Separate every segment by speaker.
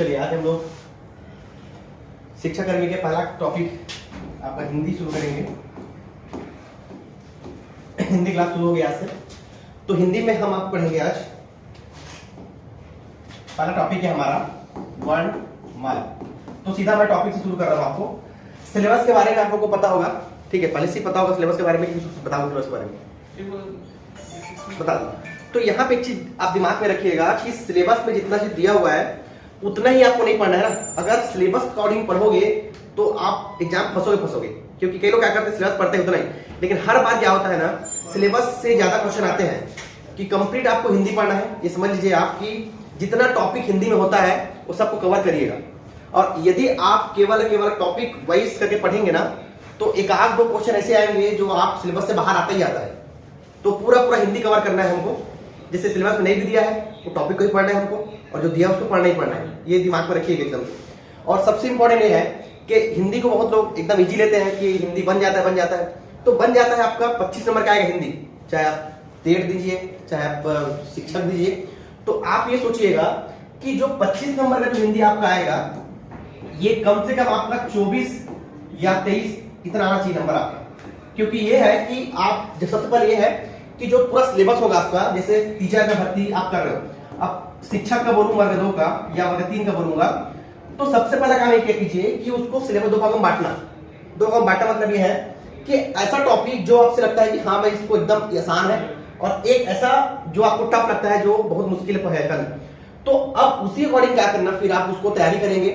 Speaker 1: चलिए आज हम लोग शिक्षा कर्मी के पहला टॉपिक आपका हिंदी शुरू करेंगे। हिंदी क्लास शुरू हो गया आज से, तो हिंदी में हम आप पढ़ेंगे। आज पहला टॉपिक है हमारा वर्णमाला। तो सीधा मैं टॉपिक से शुरू कर रहा हूं। आपको सिलेबस के बारे में आप लोगों को पता होगा, ठीक है, पहले से पता होगा सिलेबस के बारे में। बताओ सिलेबस के बारे में बता दो। तो यहाँ पे एक चीज आप दिमाग में रखिएगा कि सिलेबस में जितना चीज दिया हुआ है उतना ही आपको नहीं पढ़ना है ना। अगर सिलेबस अकॉर्डिंग पढ़ोगे तो आप एग्जाम फंसोगे, क्योंकि कई लोग क्या करते हैं सिलेबस पढ़ते हैं उतना ही, लेकिन हर बार क्या होता है ना, सिलेबस से ज्यादा क्वेश्चन आते हैं कि कंप्लीट आपको हिंदी पढ़ना है। ये समझ लीजिए आपकी जितना टॉपिक हिंदी में होता है वो सबको कवर करिएगा। और यदि आप केवल टॉपिक वाइज करके पढ़ेंगे ना तो एक आध दो क्वेश्चन ऐसे आएंगे जो आप सिलेबस से बाहर आता ही आता है। तो पूरा हिंदी कवर करना है हमको। जिससे सिलेबस में नहीं भी दिया है वो टॉपिक को ही पढ़ना है हमको, और जो दिया है उसको पढ़ना ही पढ़ना है। ये दिमाग में रखिएगा एकदम से। और सबसे इंपॉर्टेंट ये है कि हिंदी को बहुत लोग एकदम इजी लेते हैं कि हिंदी बन जाता है। तो बन जाता है आपका 25 नंबर का आएगा हिंदी, चाहे आप टेट दीजिए चाहे आप शिक्षक दीजिए। तो आप ये सोचिएगा कि जो 25 नंबर का जो हिंदी आपका आएगा ये कम से कम आपका 24 या 23 इतना आना चाहिए नंबर आपका। क्योंकि ये है कि आप जब सबसे पहले ये है कि जो पूरा सिलेबस होगा आपका, जैसे टीचर का भर्ती आप कर रहे हो, अब शिक्षक का बोलूं वर्ग 2 का या वर्ग 3 का बोलूंगा, तो सबसे पहला काम ये कीजिए कि उसको सिलेबस 2 भागों में बांटना। 2 भागों में बांटना मतलब ये है कि ऐसा टॉपिक जो आपसे लगता है कि हाँ भाई इसको एकदम आसान है, और एक ऐसा जो आपको टफ लगता है जो बहुत मुश्किल है करना। तो अब उसी अकॉर्डिंग क्या करना, फिर आप उसको तैयारी करेंगे।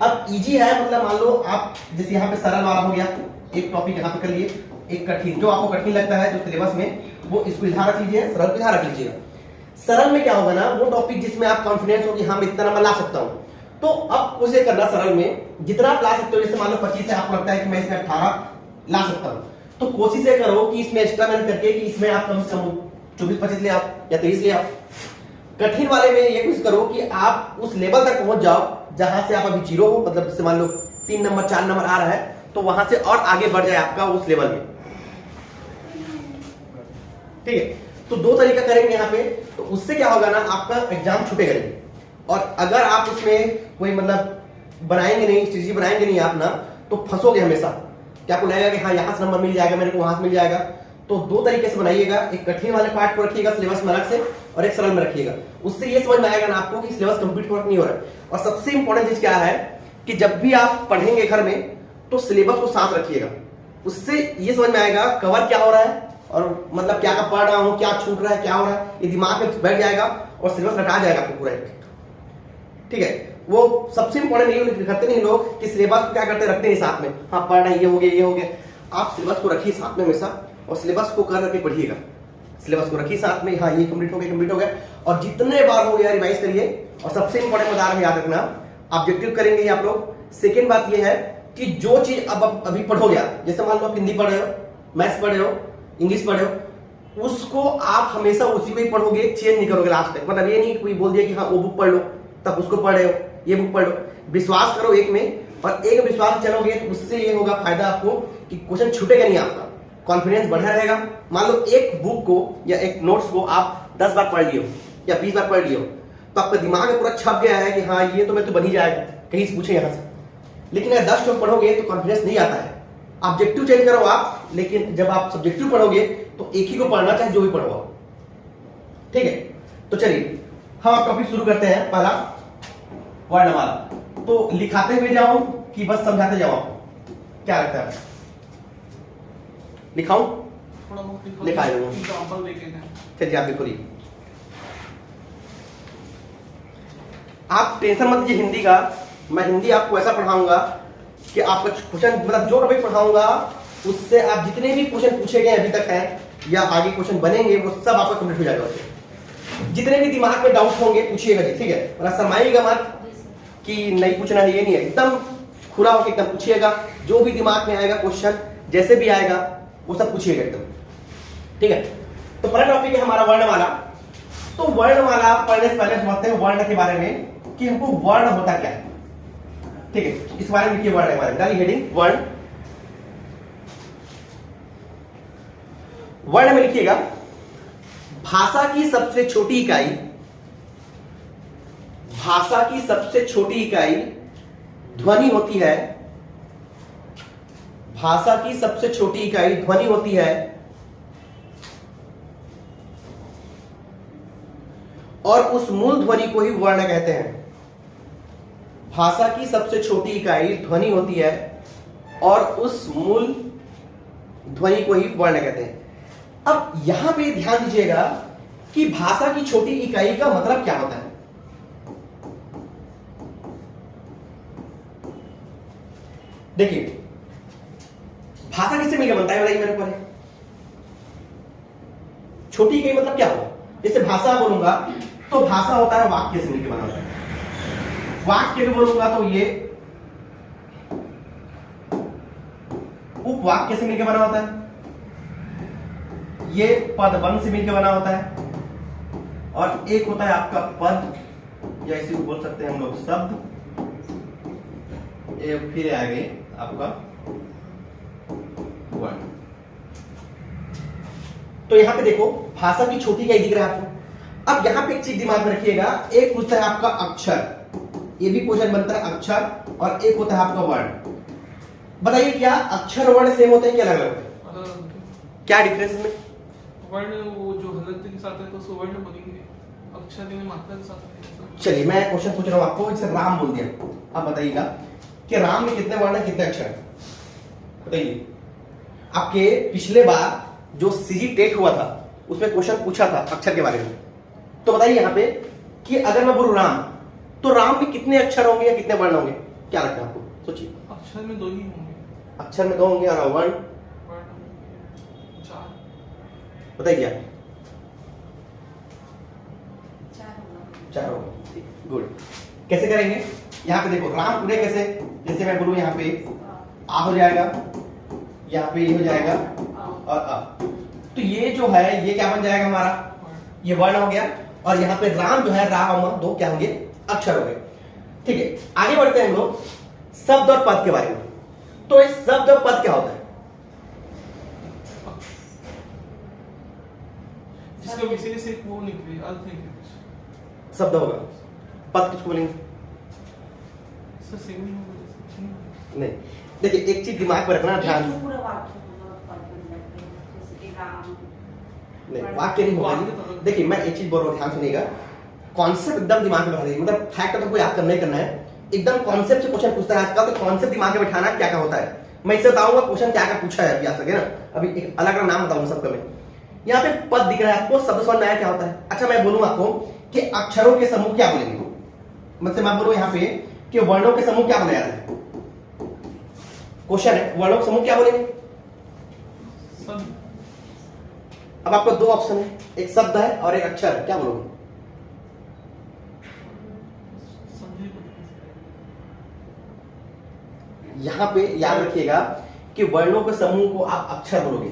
Speaker 1: अब इजी है मतलब मान लो आप जैसे यहाँ पे सरल वाला हो गया, एक टॉपिक यहाँ पे कर लिए, एक कठिन जो आपको कठिन लगता है जो सिलेबस में, वो इसको ध्यान रख लीजिए, सरल को ध्यान रख लीजिएगा। सरल में क्या होगा ना, वो टॉपिक जिसमें आप कॉन्फिडेंस हो कि हाँ मैं इतना नंबर ला सकता हूँ, तो अब उसे करना सरल में जितना आप ला सकते हो। जैसे मान लो 25 है, आपको लगता है कि मैं इसमें 18 ला सकता हूँ, तो कोशिश ये करो कि इसमें एक्स्ट्रा मेहनत करके कि इसमें आप कम से कम 24-25 ले आओ या 23 ले आओ। कठिन वाले में ये कोशिश करो कि आप उस लेवल तक पहुंच जाओ जहां से आप अभी 0 हो, मतलब जैसे मान लो 3 नंबर 4 नंबर आ रहा है, तो वहां से और आगे बढ़ जाए आपका उस लेवल में, ठीक है। तो 2 तरीका करेंगे यहाँ पे, तो उससे क्या होगा ना, आपका एग्जाम छूटेगा नहीं। और अगर आप उसमें कोई मतलब बनाएंगे नहीं, स्ट्रेटजी बनाएंगे नहीं आप ना, तो फंसोगे हमेशा। क्या आपको लगेगा कि हाँ यहाँ से नंबर मिल जाएगा मेरे को, वहां से मिल जाएगा। तो 2 तरीके से बनाइएगा, एक कठिन वाले पार्ट को रखिएगा सिलेबस में अलग से, और एक सरल में रखिएगा। उससे ये समझ में आएगा ना आपको कि सिलेबस कंप्लीट नहीं हो रहा है। और सबसे इंपॉर्टेंट चीज क्या है कि जब भी आप पढ़ेंगे घर में तो सिलेबस को साथ रखिएगा। उससे ये समझ में आएगा कवर क्या हो रहा है, और मतलब क्या पढ़ रहा हूं, क्या छूट रहा है, क्या हो रहा है, ये दिमाग में बैठ जाएगा और सिलेबस रटा जाएगा आपको पूरा, ठीक है। वो सबसे इंपॉर्टेंट ये करते नहीं लोग कि सिलेबस क्या करते, रखते नहीं साथ में, हाँ पढ़ रहे ये हो गया। आप सिलेबस को रखिए साथ में हमेशा, और सिलेबस को कर करके पढ़िएगा। सिलेबस को रखिए साथ में, हाँ ये कंप्लीट हो गया, और जितने बार हो गया रिवाइज करिए। और सबसे इंपॉर्टेंट बता रहे याद रखना, ऑब्जेक्टिव करेंगे आप लोग। सेकेंड बात ये है कि जो चीज अब अभी पढ़ोगे, जैसे मान लो आप हिंदी पढ़ रहे हो, मैथ्स पढ़ रहे हो, इंग्लिश पढ़ रहे हो, उसको आप हमेशा उसी को ही पढ़ोगे, चेंज नहीं करोगे लास्ट तक। मतलब ये नहीं कोई बोल दिया कि हाँ वो बुक पढ़ लो तब उसको पढ़ रहे हो, ये बुक पढ़ लो। विश्वास करो एक में, और एक विश्वास चलोगे तो उससे ये होगा फायदा आपको कि क्वेश्चन छूटेगा नहीं, आपका कॉन्फिडेंस बढ़ा रहेगा। मान लो एक बुक को या एक नोट्स को आप 10 बार पढ़ लियो या 20 बार पढ़ लियो, तो आपका दिमाग में पूरा छप गया है कि हाँ ये तो मैं तो बन ही जाएगा, कहीं से पूछे यहाँ से। लेकिन अगर 10 टॉप पढ़ोगे तो कॉन्फिडेंस नहीं आता है। ऑब्जेक्टिव चेंज करो आप, लेकिन जब आप सब्जेक्टिव पढ़ोगे तो एक ही को पढ़ना, चाहे जो भी पढ़ो, ठीक है। तो चलिए हम टॉपिक शुरू करते हैं। पहला वर्णमाला। तो लिखाते हुए जाऊं कि बस समझाते जाओ, क्या लगता है? लिखाऊं? लिखा चलिए आप लिखो। आप टेंशन मत लीजिए हिंदी का, मैं हिंदी आपको ऐसा पढ़ाऊंगा कि आपका क्वेश्चन मतलब जो टॉपिक पढ़ाऊंगा उससे आप जितने भी क्वेश्चन पूछे गए अभी तक हैं या आगे क्वेश्चन बनेंगे वो सब आपका कंप्लीट हो जाएगा। उससे जितने भी दिमाग में डाउट होंगे पूछिएगा जी, ठीक है। मतलब शर्माइएगा मत कि नहीं पूछना है, ये नहीं है, एकदम खुला होकर एकदम पूछिएगा। जो भी दिमाग में आएगा क्वेश्चन जैसे भी आएगा वो सब पूछिएगा एकदम, ठीक है। तो पहला टॉपिक है हमारा वर्णमाला। तो वर्णमाला पढ़ने से पहले समझते हैं वर्ण के बारे में कि हमको वर्ण होता क्या है, ठीक है। इस बारे में लिखिए वर्ण के बारे में, डालिए हेडिंग वर्ण। वर्ण में लिखिएगा भाषा की सबसे छोटी इकाई भाषा की सबसे छोटी इकाई ध्वनि होती है, भाषा की सबसे छोटी इकाई ध्वनि होती है और उस मूल ध्वनि को ही वर्ण कहते हैं। भाषा की सबसे छोटी इकाई ध्वनि होती है और उस मूल ध्वनि को ही वर्ण कहते हैं। अब यहां पे ध्यान दीजिएगा कि भाषा की छोटी इकाई का मतलब क्या होता है। देखिए, भाषा किससे मिलकर बनता है बताइए मेरे को। छोटी इकाई मतलब क्या होगा? जैसे भाषा बोलूंगा तो भाषा होता है वाक्य से मिलकर बना होता है। वाक्य बोलूंगा तो ये उपवाक्य से मिलकर बना होता है, ये पद बंध से मिलकर बना होता है, और एक होता है आपका पद या इसी को बोल सकते हैं हम लोग शब्द, फिर आगे आपका वर्ण। तो यहां पे देखो भाषा की छोटी इकाई दिख रहा है आपको। अब यहां पे एक चीज दिमाग में रखिएगा, एक पूछता है आपका अक्षर, ये भी क्वेश्चन बनता है अक्षर, और एक होता है आपका वर्ण। बताइए क्या अक्षर और वर्ण सेम होते हैं क्या अलग अलग होते हैं? क्या डिफरेंस इसमें?
Speaker 2: वर्ण वो जो हलंत के साथ है तो उसको वर्ण बोलेंगे, अक्षर की मात्रा के साथ है।
Speaker 1: चलिए मैं क्वेश्चन पूछ रहा हूं आपको, जैसे राम बोल दिया, आप बताइएगा कि राम में कितने वर्ण है कितने अक्षर? बताइए। आपके पिछले बार जो सीजी टेट हुआ था उसमें क्वेश्चन पूछा था अक्षर के बारे में, तो बताइए यहाँ पे कि अगर मैं बोलूं राम, तो राम में कितने अक्षर होंगे या कितने वर्ण होंगे? क्या लगता है आपको? सोचिए।
Speaker 2: अक्षर में 2 ही होंगे।
Speaker 1: अक्षर में 2 होंगे और वर्ण
Speaker 2: 4।
Speaker 1: बताइए क्या?
Speaker 3: 4
Speaker 1: होंगे। गुड। कैसे करेंगे? यहाँ पे देखो राम पूरे कैसे, जैसे मैं बोलूं यहाँ पे आ हो जाएगा, यहाँ पे ये हो जाएगा और आ, तो ये जो है ये क्या बन जाएगा हमारा, ये वर्ण हो गया, और यहाँ पे राम जो है राम 2 क्या होंगे? अक्षर हो गए। ठीक है, आगे बढ़ते हैं हम लोग शब्द और पद के बारे में। तो इस शब्द और पद क्या होता है?
Speaker 2: जिसका विशेष एक वो निकले, अर्थ निकले।
Speaker 1: शब्द होगा, पद किसको बोलेंगे?
Speaker 2: इससे सेम ही होगा।
Speaker 1: नहीं, देखिए एक चीज दिमाग में रखना, ध्यान।
Speaker 3: पूरा वाक्य जैसे कि राम
Speaker 1: नहीं, वाक्य नहीं होगा। देखिए मैं एक चीज बोल रहा हूँ, ध्यान सुनिएगा। कॉन्सेप्ट एकदम दिमाग में बैठा दीजिए, मतलब फैक्ट तो कोई याद करना ही करना है, एकदम कॉन्सेप्ट से क्वेश्चन पूछता है आजकल, तो कॉन्सेप्ट दिमाग में बैठाना क्या क्या होता है। मैं इससे बताऊंगा क्वेश्चन क्या क्या पूछा है, अभी आ सके ना। अभी एक अलग अलग नाम बताऊंगा सबका मैं। यहाँ पे पद दिख रहा है आपको, शब्द समझ में आया क्या होता है? अच्छा मैं बोलूँ आपको कि अक्षरों के समूह क्या बोलेंगे, मतलब मैं बोलूँ यहाँ पे कि वर्णों के समूह क्या बोला जाता है? क्वेश्चन है, वर्णों के समूह क्या बोलेंगे? अब आपको 2 ऑप्शन है, एक शब्द है और एक अक्षर है, क्या बोलोगे? यहां पे याद रखिएगा कि वर्णों के समूह को आप अक्षर बोलोगे,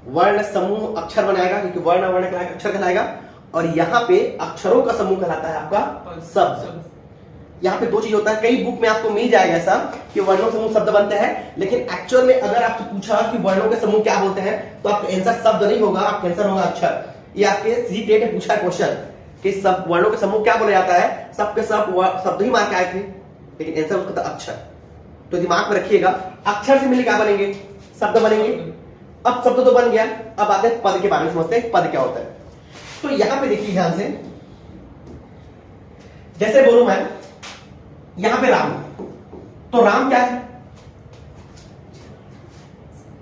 Speaker 1: वर्ण समूह अक्षर बनाएगा, क्योंकि वर्ण वर्ण कहलाएगा अक्षर कहलाएगा, और यहाँ पे अक्षरों का समूह कहलाता है आपका शब्द। यहाँ पे 2 चीज होता है, कई बुक में आपको मिल जाएगा ऐसा कि वर्णों के समूह शब्द बनते हैं, लेकिन एक्चुअल में अगर आपसे पूछा कि वर्णों के समूह क्या बोलते हैं, तो आपका आंसर शब्द नहीं होगा, आपका आंसर होगा अक्षर। ये आपके सीजी टेट में पूछा क्वेश्चन कि सब वर्णों के समूह क्या बोला जाता है, सबके सब शब्द ही मार के आए थे, लेकिन आंसर उसका था अक्षर। तो दिमाग में रखिएगा, अक्षर से मिलकर क्या बनेंगे? शब्द बनेंगे। अब शब्द तो बन गया, अब आते हैं पद के बारे में, समझते हैं पद क्या होता है। तो यहां पे देखिए ध्यान से, जैसे बोलूं मैं यहां पे राम, तो राम क्या है?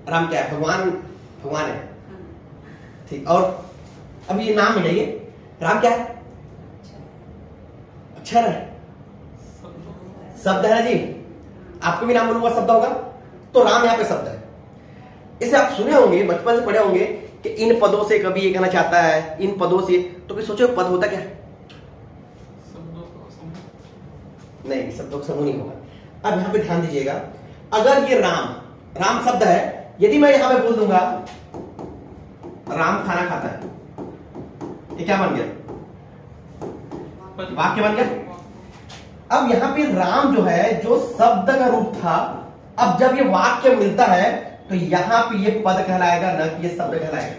Speaker 1: राम क्या है? भगवान, भगवान है, ठीक। और अब ये नाम मिलेंगे, राम क्या है? अक्षर है, शब्द है जी। आपको भी नाम बोलूंगा शब्द होगा, तो राम यहाँ पे शब्द है। इसे आप सुने होंगे, बचपन से पढ़े होंगे कि इन पदों से कभी ये कहना चाहता है, इन पदों से, तो फिर सोचो पद होता क्या है? नहीं, शब्दों का समूह नहीं होगा। अब यहां पे ध्यान दीजिएगा, अगर ये राम, राम शब्द है, यदि मैं यहां पे बोल दूंगा राम खाना खाता है, ये क्या बन गया? वाक्य बन गया। अब यहां पे राम जो है, जो शब्द का रूप था, अब जब ये वाक्य मिलता है तो यहां पे ये पद कहलाएगा, न कि ये शब्द कहलाएगा।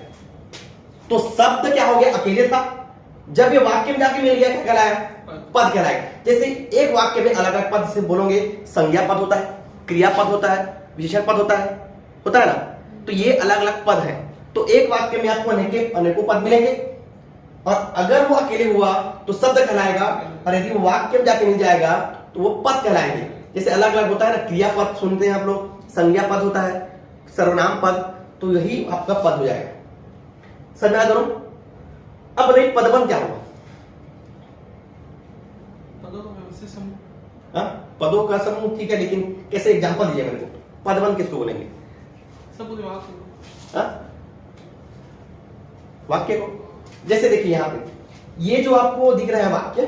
Speaker 1: तो शब्द क्या हो गया? अकेले था, जब ये वाक्य में जाके मिल गया क्या कहलाएगा? पद कहलाएगा। जैसे एक वाक्य में अलग अलग पद से बोलोगे, संज्ञा पद होता है, क्रियापद होता है, विशेषण पद होता है ना। तो ये अलग अलग पद है। तो एक वाक्य में आपको अनेकों पद मिलेंगे, और अगर वो अकेले हुआ तो शब्द कहलाएगा, और यदि वो वाक्य में जाके मिल जाएगा तो वो पद कहलाएंगे। जैसे अलग अलग होता है ना, क्रियापद सुनते हैं आप लोग, संज्ञा पद होता है, सर्वनाम पद, तो यही आपका पद हो जाएगा। समझ में आया दोनों? अब बताइए पदबंध क्या होगा?
Speaker 2: पदों का व्यवस्थित समूह।
Speaker 1: हाँ, पदों का समूह, ठीक है, लेकिन कैसे एग्जांपल दीजिए मेरे को, पदबंध किसको बोलेंगे?
Speaker 2: सब पूरे वाक्य को।
Speaker 1: हाँ? वाक्य को। जैसे देखिए यहां पे ये जो आपको दिख रहा है वाक्य,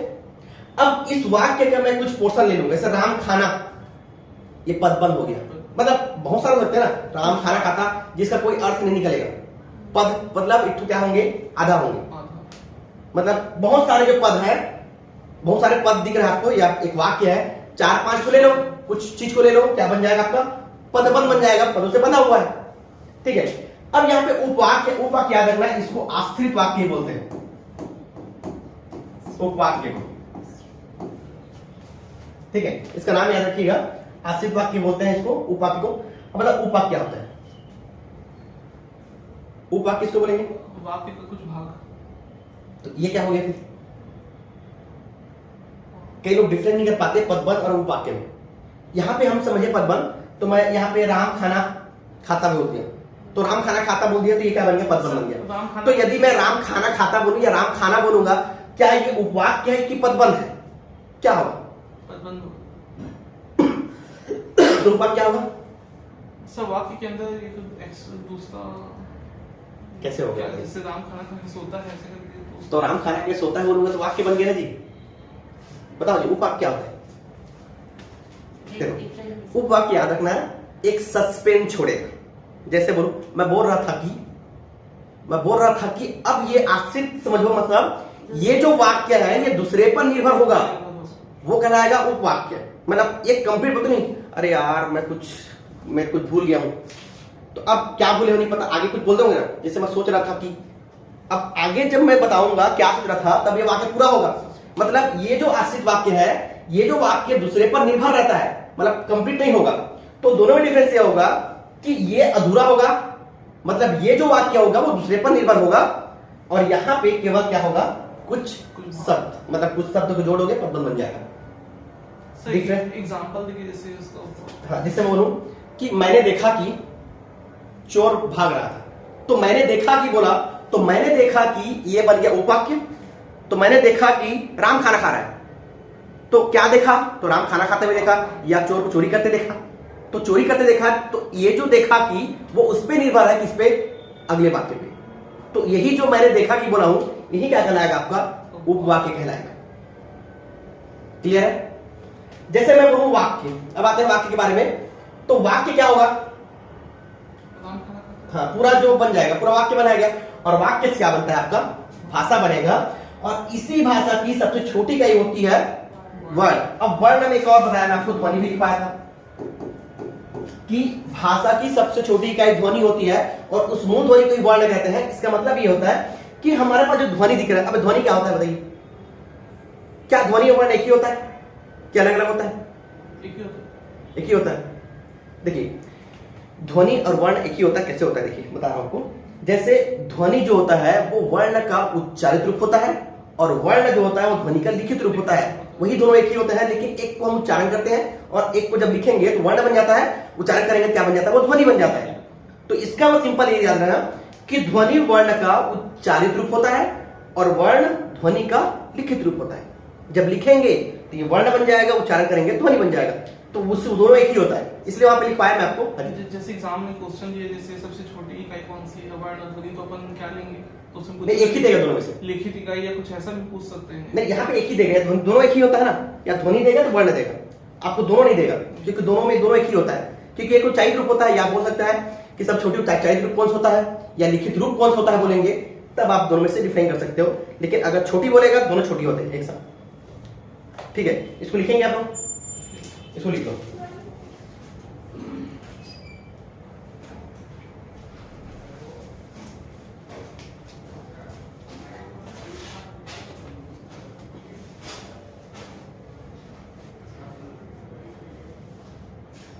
Speaker 1: अब इस वाक्य का मैं कुछ पोर्शन ले लूंगा, जैसे राम खाना, ये पदबंध हो गया। मतलब बहुत सारे होते हैं ना, राम खाना खाता, जिसका कोई अर्थ नहीं निकलेगा। पद मतलब एक तो क्या होंगे? आधा होंगे। मतलब बहुत सारे जो पद है, बहुत सारे पद दिख रहे हैं आपको, या एक वाक्य है, 4-5 को ले लो, कुछ चीज को ले लो, क्या बन जाएगा आपका? पदबंध बन जाएगा, पदों से बना हुआ है। ठीक है। अब यहाँ पे उपवाक्य याद रखना है, इसको आश्रित वाक्य बोलते हैं। उपवाक्य को, ठीक है, इसका नाम याद रखिएगा, आश्रित वाक्य बोलते हैं इसको, उपवाक्य को। मतलब उपवाक्य क्या होता है? उपवाक्य किसको बोलेंगे?
Speaker 2: वाक्य का कुछ भाग।
Speaker 1: तो ये क्या हो गया फिर? कई लोग डिफरेंस नहीं कर पाते पदबंध और उपवाक्य में। यहां पे हम समझे पदबंध, तो मैं यहाँ पे राम खाना खाता बोल दिया, तो राम खाना खाता बोल दिया, तो ये क्या बन गया? पदबंध बन गया। तो यदि मैं राम खाना खाता बोलूं या राम खाना बोलूंगा, क्या ये उपवाक्य है कि पदबंध है? क्या होगा?
Speaker 2: पदबंध होगा।
Speaker 1: तो उपवाक्य क्या होगा?
Speaker 2: सब वाक्य के अंदर एक दूसरा
Speaker 1: कैसे होगा?
Speaker 2: जैसे राम खाना खा के सोता है, ऐसे करके
Speaker 1: तो राम खाना के सोता है बोलूंगा तो वाक्य बन गया ना जी। बताओ जी, उपवाक्य क्या होता है? देखो, उपवाक्य याद रखना है, एक सस्पेंस छोड़ेगा। जैसे बोलो, मैं बोल रहा था कि, अब ये आश्रित समझो, मतलब ये जो वाक्य है ये दूसरे पर निर्भर होगा, वो कहलाएगा उपवाक्य। मतलब एक कंप्लीट बोलते नहीं, अरे यार मैं कुछ भूल गया हूं, तो अब क्या भूले हो नहीं पता, आगे कुछ बोल दोगे ना। जैसे मैं सोच रहा था कि, अब आगे जब मैं बताऊंगा क्या सोच रहा था, तब ये वाक्य पूरा होगा। मतलब ये जो आश्रित वाक्य है, ये जो वाक्य दूसरे पर निर्भर रहता है, मतलब कंप्लीट नहीं होगा। तो दोनों में डिफरेंस ये होगा कि ये अधूरा होगा, मतलब ये जो वाक्य होगा वो दूसरे पर निर्भर होगा, और यहां पे केवल क्या होगा? कुछ शब्द, मतलब कुछ शब्द को जोड़ोगे पदबंध बन जाएगा। डिफरेंट
Speaker 2: एग्जांपल देखिए, जैसे उसका,
Speaker 1: हाँ, जैसे मैं बोलूं कि मैंने देखा कि चोर भाग रहा था, तो मैंने देखा कि बोला, तो मैंने देखा कि ये बन गया उपवाक्य। तो मैंने देखा कि राम खाना खा रहा है, तो क्या देखा? तो राम खाना खाते हुए देखा, या चोर को चोरी करते देखा। तो चोरी करते देखा, तो ये जो देखा कि वो उस पे निर्भर है, किस पे? अगले वाक्य पे। तो यही जो मैंने देखा कि बोला हूं, यही क्या कहलाएगा? आपका उपवाक्य कहलाएगा। क्लियर है? जैसे मैं बोलूं वाक्य, अब आते हैं वाक्य के बारे में। तो वाक्य क्या होगा?
Speaker 2: राम खाना खाता
Speaker 1: हाँ, पूरा जो बन जाएगा, पूरा वाक्य बनाएगा। और वाक्य से क्या बनता है? आपका भाषा बनेगा, और इसी भाषा की सबसे छोटी इकाई होती है वर्ण। अब वर्ण में एक और बताया, मैं आपको ध्वनि भी लिखवाया था कि भाषा की सबसे छोटी इकाई ध्वनि होती है, और उस मूल ध्वनि को ही वर्ण कहते हैं। इसका मतलब ये होता है कि हमारे पास जो ध्वनि दिख रहा है, अब ध्वनि क्या होता है बताइए? क्या ध्वनि और वर्ण एक ही होता है? क्या अलग अलग होता है? एक ही होता है। देखिए, ध्वनि और वर्ण एक ही होता है। कैसे होता है देखिए, बता रहा हूं आपको। जैसे ध्वनि जो होता है वो वर्ण का उच्चारित रूप होता है, और वर्ण जो होता है वो ध्वनि का लिखित रूप होता है। वही दोनों एक ही होते हैं, लेकिन एक को हम उच्चारण करते हैं और एक को जब लिखेंगे तो वर्ण बन जाता है, उच्चारण करेंगे क्या बन जाता है? वो ध्वनि बन जाता है। तो इसका वो सिंपल ये याद रखना कि ध्वनि वर्ण का उच्चारित रूप होता है, और वर्ण ध्वनि का लिखित रूप होता है। जब लिखेंगे तो ये वर्ण बन जाएगा, उच्चारण करेंगे ध्वनि बन जाएगा। तो उससे दोनों एक ही होता है, इसलिए वहां पे लिखवाया मैं आपको।
Speaker 2: जैसे एग्जाम में क्वेश्चन दिए, जैसे सबसे छोटी इकाई कौन सी है, वर्ण ध्वनि, तो अपन क्या लेंगे? तो उसमें
Speaker 1: नहीं, एक ही देगा दोनों में से।
Speaker 2: लिखित इकाई या कुछ ऐसा भी पूछ सकते हैं।
Speaker 1: नहीं, यहाँ पे एक ही देगा, दोनों एक ही होता है ना। या ध्वनि देगा तो वर्ण देगा, आपको दोनों नहीं देगा, क्योंकि दोनों एक ही होता है। क्योंकि एक उच्चारित रूप होता है, या बोल सकता है कि सब छोटी उच्चारित रूप कौन सा होता है, या लिखित रूप कौन सा होता है बोलेंगे, तब आप दोनों में से डिफाइन कर सकते हो। लेकिन अगर छोटी बोलेगा, दोनों छोटी होते हैं एक साथ। ठीक है, इसको लिखेंगे आप लोग, इसको लिख दो।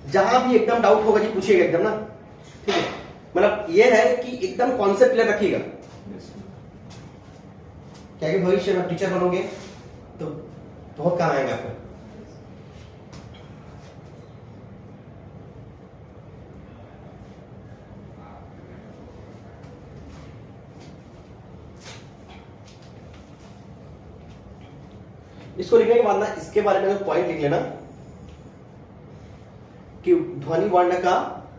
Speaker 1: जहां भी एकदम डाउट होगा जी पूछिएगा एकदम ना, ठीक है। मतलब ये है कि एकदम कॉन्सेप्ट क्लियर रखिएगा, क्या कि भविष्य में टीचर बनोगे तो बहुत काम आएगा आपको। इसको लिखने के बाद ना इसके बारे में पॉइंट लिख लेना कि ध्वनि वर्ण का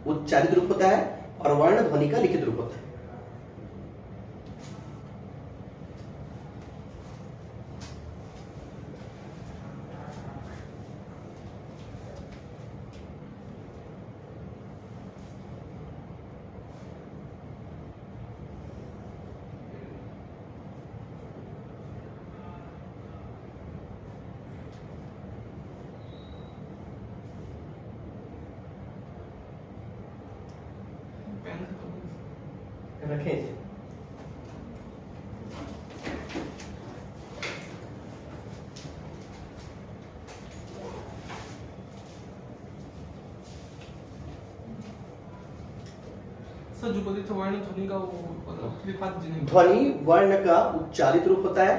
Speaker 1: उच्चारित रूप होता है और वर्ण ध्वनि का लिखित रूप होता है।
Speaker 2: पेन खत्म।
Speaker 1: रखें
Speaker 2: सर जो बोले थे वर्ण ध्वनि का वो लिखा दीजिए।
Speaker 1: ध्वनि वर्ण का उच्चारित रूप होता है,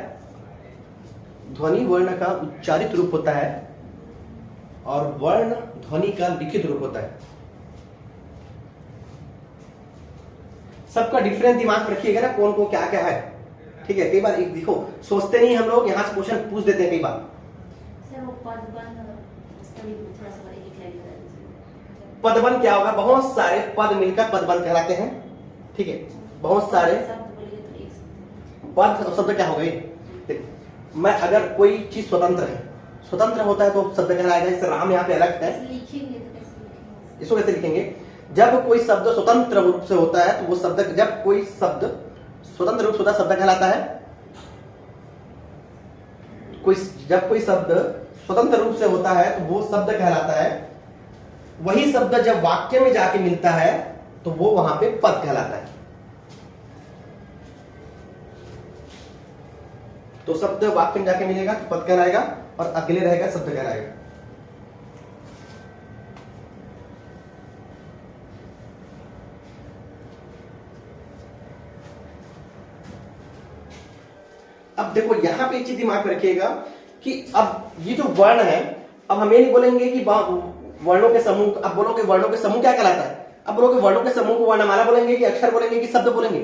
Speaker 1: ध्वनि वर्ण का उच्चारित रूप होता है और वर्ण ध्वनि का लिखित रूप होता है। सबका डिफरेंस दिमाग रखिएगा ना, कौन को क्या क्या है, ठीक है। कई बार एक देखो सोचते नहीं हम लोग, यहाँ से क्वेश्चन पूछ देते हैं कई बार।
Speaker 3: सर वो पदबंध उसका भी थोड़ा सा एक लाइन बता दीजिए।
Speaker 1: पदबंध क्या होगा, बहुत सारे पद मिलकर पदबंध कहलाते हैं, ठीक है। बहुत सारे
Speaker 3: शब्द बोलिए तो एक शब्द।
Speaker 1: पद शब्द क्या हो गए, मैं अगर कोई चीज स्वतंत्र है, स्वतंत्र होता है तो शब्द कहलाएगा। जैसे राम यहाँ पे अलग है,
Speaker 3: लिखेंगे तो कैसे लिखेंगे?
Speaker 1: इसको कैसे लिखेंगे, जब कोई शब्द स्वतंत्र रूप से होता है तो वो शब्द, जब कोई शब्द स्वतंत्र रूप से होता है शब्द कहलाता है। जब कोई शब्द स्वतंत्र रूप से होता है तो वो शब्द कहलाता है। वही शब्द जब वाक्य में जाके मिलता है तो वो वहां पे पद कहलाता है। तो शब्द वाक्य में जाके मिलेगा तो पद कहलाएगा और अकेले रहेगा शब्द कहलाएगा। अब देखो यहां पे एक चीज दिमाग में रखिएगा कि अब ये जो वर्ण है, अब हम ये नहीं बोलेंगे कि वर्णों के समूह, अब बोलोगे वर्णों के समूह क्या कहलाता है, अब बोलोगे वर्णों के समूह को वर्णमाला बोलेंगे कि अक्षर बोलेंगे कि शब्द बोलेंगे,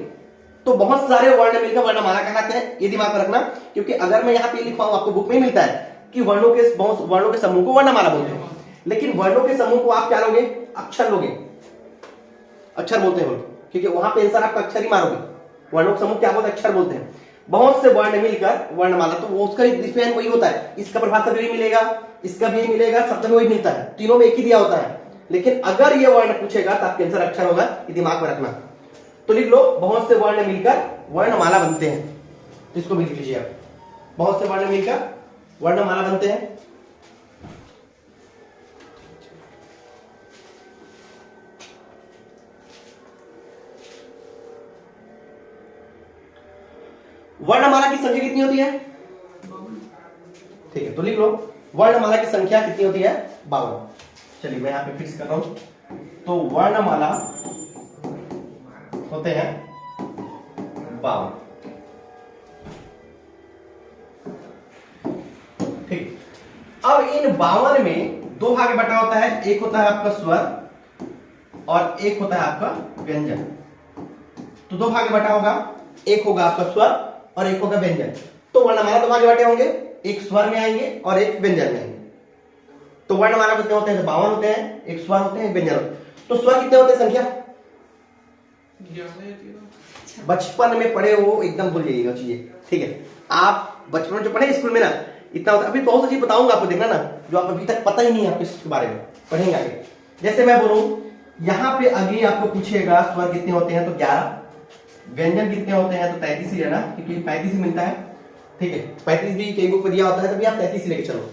Speaker 1: तो बहुत सारे वर्ण मिलकर वर्णमाला कहलाते हैं। ये दिमाग में रखना, क्योंकि अगर मैं यहाँ पे लिखा हूं, आपको बुक में मिलता है कि वर्णों के समूह को वर्णमाला बोलते हैं, लेकिन वर्णों के समूह को आप क्या लोगे, अक्षर लोगे, अक्षर बोलते हैं, क्योंकि वहां पे आंसर आपका अक्षर ही मारोगे। वर्णों के समूह क्या बोलते हैं, अक्षर बोलते हैं। बहुत से वर्ण मिलकर वर्णमाला, तो वो उसका डिफरेंस वही होता है। इसका परिभाषा भी मिलेगा, इसका भी मिलेगा, शब्द में वही मिलता है, तीनों में एक ही दिया होता है। लेकिन अगर ये वर्ण पूछेगा तो आपके आंसर अक्षर होगा, ये दिमाग में रखना। तो लिख लो, बहुत से वर्ण मिलकर वर्णमाला बनते हैं, तो इसको भी लिख लीजिए आप। बहुत से वर्ण मिलकर वर्णमाला बनते हैं। वर्णमाला की संख्या कितनी होती है, ठीक है, तो लिख लो वर्णमाला की संख्या कितनी होती है, 52। चलिए मैं यहां पे फिक्स कर रहा हूं। तो वर्णमाला होते हैं 52, ठीक। अब इन 52 में दो भाग बटा होता है, एक होता है आपका स्वर और एक होता है आपका व्यंजन। तो दो भाग बटा होगा, एक होगा आपका स्वर और एक होगा व्यंजन। तो वर्णमाला दो भाग बटे होंगे, एक स्वर में आएंगे और एक व्यंजन में आएंगे। तो वर्णमाला कितने होते हैं, तो 52 होते हैं, एक स्वर होते हैं, एक व्यंजन होते हैं। तो स्वर कितने होते हैं संख्या,
Speaker 2: 11
Speaker 1: बचपन में पढ़े हो एकदम भूल जाइएगा चीजें, ठीक है। आप बचपन में जो पढ़े स्कूल में ना, इतना होता है। अभी बहुत सी चीज बताऊंगा आपको, देखना ना, जो आप अभी तक पता ही नहीं है आपको इसके बारे में, पढ़ेंगे आगे। जैसे मैं बोलूं यहाँ पे अभी आपको पूछेगा स्वर कितने होते हैं तो 11, व्यंजन कितने होते हैं तो 33 ही लेना, क्योंकि 35 ही मिलता है, ठीक है। 35 भी कई बुक में दिया होता है, तभी आप 33 लेके चलो।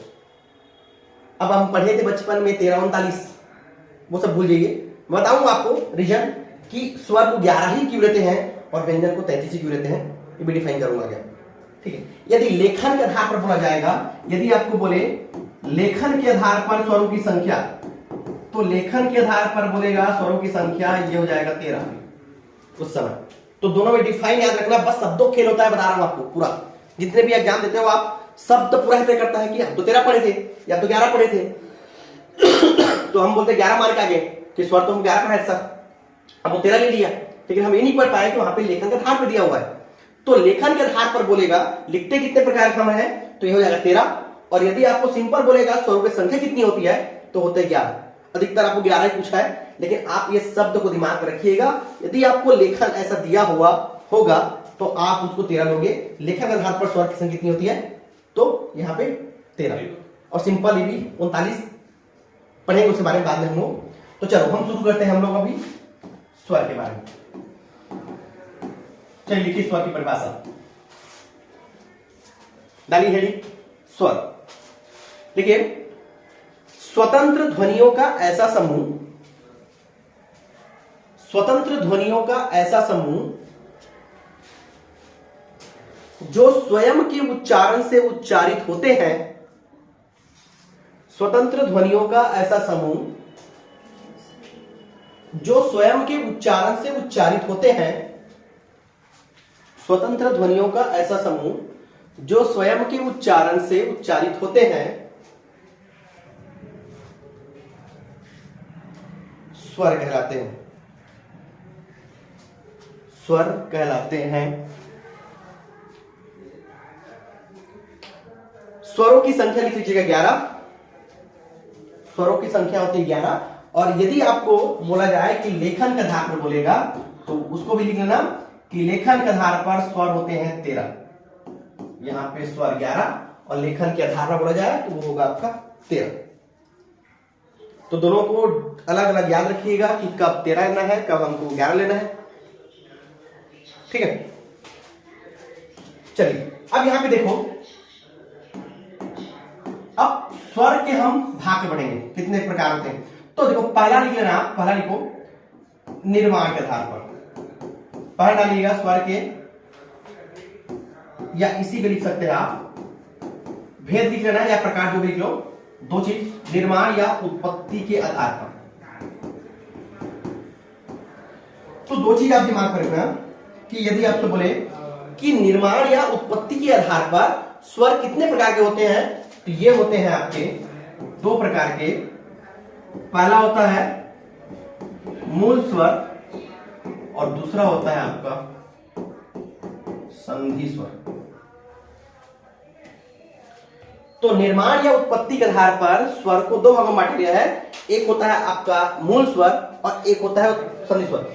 Speaker 1: अब हम पढ़े थे बचपन में 13, 39, वो सब भूल जाइए। बताऊंगा आपको रीजन कि स्वर को 11 ही क्यों लेते हैं और व्यंजन को 33 ही क्यों लेते हैं, ये भी डिफाइन करूंगा क्या, ठीक है। यदि लेखन के आधार पर बोला जाएगा, यदि आपको बोले लेखन के आधार पर स्वरों की संख्या, तो तो लेखन के आधार पर बोलेगा स्वरों की संख्या ये हो जाएगा 13 उस समय। तो दोनों में डिफाइन याद रखना, बस शब्दों खेल होता है, बता रहा हूं आपको पूरा। जितने भी एग्जाम देते हो आप, शब्द पूरा तय करता है कि हम तो 13 पढ़े थे या तो 11 पढ़े थे। तो हम बोलते 11 मार्क आ गए कि स्वर तो हम 11 पढ़े सर, अब वो 13 ले लिया, लेकिन हम ये नहीं पढ़ पाए कि वहां पे लेखन के आधार पर दिया हुआ है। तो लेखन के आधार पर बोलेगा लिखते कितने प्रकार का है, तो ये हो जाएगा 13। और यदि आपको सिंपल बोलेगा स्वरों की संख्या कितनी होती है, तो होते 11। अधिकतर आपको 11 ही पूछा है, लेकिन आप ये शब्द को दिमाग में रखिएगा। यदि आपको लेखन ऐसा दिया हुआ होगा तो आप उसको 13 लोगे। लेखन के आधार पर स्वर की संख्या कितनी होती है, तो यहाँ पे 13। और सिंपल ये भी 39 पढ़ेंगे, उसके बारे में बाद में हम लोग। तो चलो हम शुरू करते हैं हम लोग अभी स्वर के बारे में। चलिए लिखिए स्वर की परिभाषा, डाली हेडिंग स्वर। देखिए, स्वतंत्र ध्वनियों का ऐसा समूह, स्वतंत्र ध्वनियों का ऐसा समूह जो स्वयं के उच्चारण से उच्चारित होते हैं। स्वतंत्र ध्वनियों का ऐसा समूह जो स्वयं के उच्चारण से उच्चारित होते हैं। स्वतंत्र ध्वनियों का ऐसा समूह जो स्वयं के उच्चारण से उच्चारित होते हैं, स्वर कहलाते हैं। स्वर कहलाते हैं। स्वरों की संख्या लिख लीजिएगा 11। स्वरों की संख्या होती है 11। और यदि आपको बोला जाए कि लेखन के आधार पर बोलेगा, तो उसको भी लिख लेना कि लेखन के आधार पर स्वर होते हैं 13। यहां पे स्वर 11 और लेखन के आधार पर बोला जाए तो वो होगा आपका 13। तो दोनों को अलग अलग याद रखिएगा कि कब 13 लेना है, कब हमको 11 लेना है। ठीक है, चलिए अब यहां पे देखो, अब स्वर के हम भाग में बढ़ेंगे, कितने प्रकार होते हैं। तो देखो, पहला लिख लेना, पहला लिखो निर्माण के आधार पर। पहला डालिएगा स्वर के, या इसी पे लिख सकते हैं आप, भेद लिख लेना या प्रकार जो भी लिख लो, दो चीज, निर्माण या उत्पत्ति के आधार पर। तो दो चीज आप दिमाग में रखना कि यदि आपसे बोले कि निर्माण या उत्पत्ति के आधार पर स्वर कितने प्रकार के होते हैं, तो ये होते हैं आपके दो प्रकार के। पहला होता है मूल स्वर और दूसरा होता है आपका संधि स्वर। तो निर्माण या उत्पत्ति के आधार पर स्वर को दो भागों में बांटा गया है। एक होता है आपका मूल स्वर और एक होता है संधि स्वर।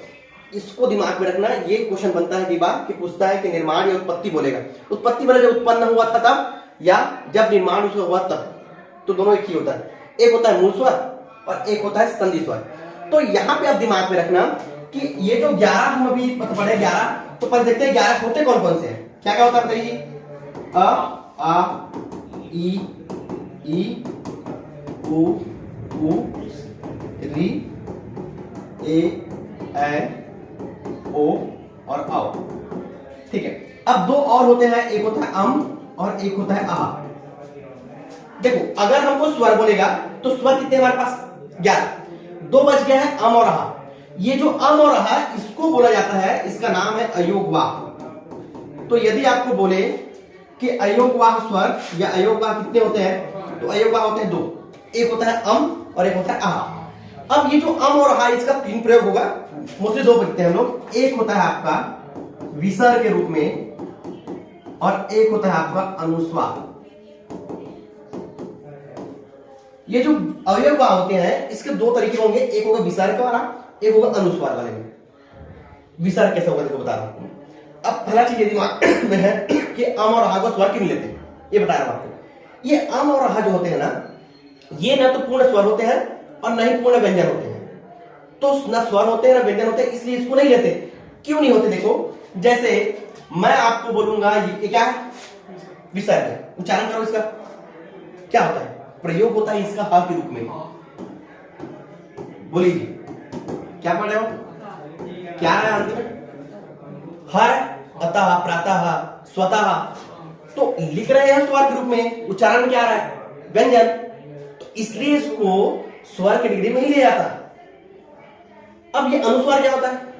Speaker 1: इसको दिमाग में रखना। ये क्वेश्चन बनता है कि बात कि पूछता है कि निर्माण या उत्पत्ति बोलेगा। उत्पत्ति मतलब जब उत्पन्न हुआ था तब, या जब निर्माण उसका हुआ तब। तो दोनों एक ही होता है, एक होता है मूल स्वर और एक होता है संधि स्वर। तो यहाँ पे आप दिमाग में रखना कि ये जो 11 हम अभी पढ़े 11, तो पहले देखते हैं 11 होते कौन कौन से हैं। क्या क्या होता है बताइए? अ, आ, ई, उ, री, ए, ओ और औ। ठीक है, अब दो और होते हैं, एक होता है अम और एक होता है आहा। देखो, अगर हमको स्वर बोलेगा तो स्वर कितने हमारे पास? 11। दो बच गया है अम और आहा। ये जो अम और आहा, इसको बोला जाता है, इसका नाम है अयोगवाह। तो यदि आपको बोले कि अयोगवाह स्वर या अयोगवाह कितने होते हैं, तो अयोगवाह होते हैं दो, एक होता है अम और एक होता है आहा। अब ये जो अम और आहा, इसका तीन प्रयोग होगा, मोस्टली दो बचते हैं हम लोग। एक होता है आपका विसर्ग के रूप में और एक होता है आपका अनुस्वार। ये जो अवयव होते हैं इसके दो तरीके होंगे, एक होगा विसर्ग वाला, एक होगा अनुस्वार वाले में। विसर्ग कैसे होगा देखो बता रहा हूं। अब पहला चीज ये दिमाग में है कि अम और आहा को स्वर क्यों नहीं लेते, ये बता रहा हूं आपको। ये अम और आहा जो होते हैं ना, ये ना तो पूर्ण स्वर होते हैं और न ही पूर्ण व्यंजन होते हैं। तो न स्वर होते हैं ना व्यंजन होते हैं, इसलिए इसको नहीं लेते। क्यों नहीं होते देखो, जैसे मैं आपको बोलूंगा ये क्या है, विसर्ग है, उच्चारण करो इसका, क्या होता है? प्रयोग होता है इसका हा के रूप में। बोलिए क्या पढ़ रहे हो, क्या है अंत में? हर, अतः, प्रातः, स्वतः। तो लिख रहे हैं स्वर के रूप में, उच्चारण क्या आ रहा है? व्यंजन। तो इसलिए इसको स्वर की डिग्री में ही ले जाता है। अब ये अनुस्वार क्या होता है?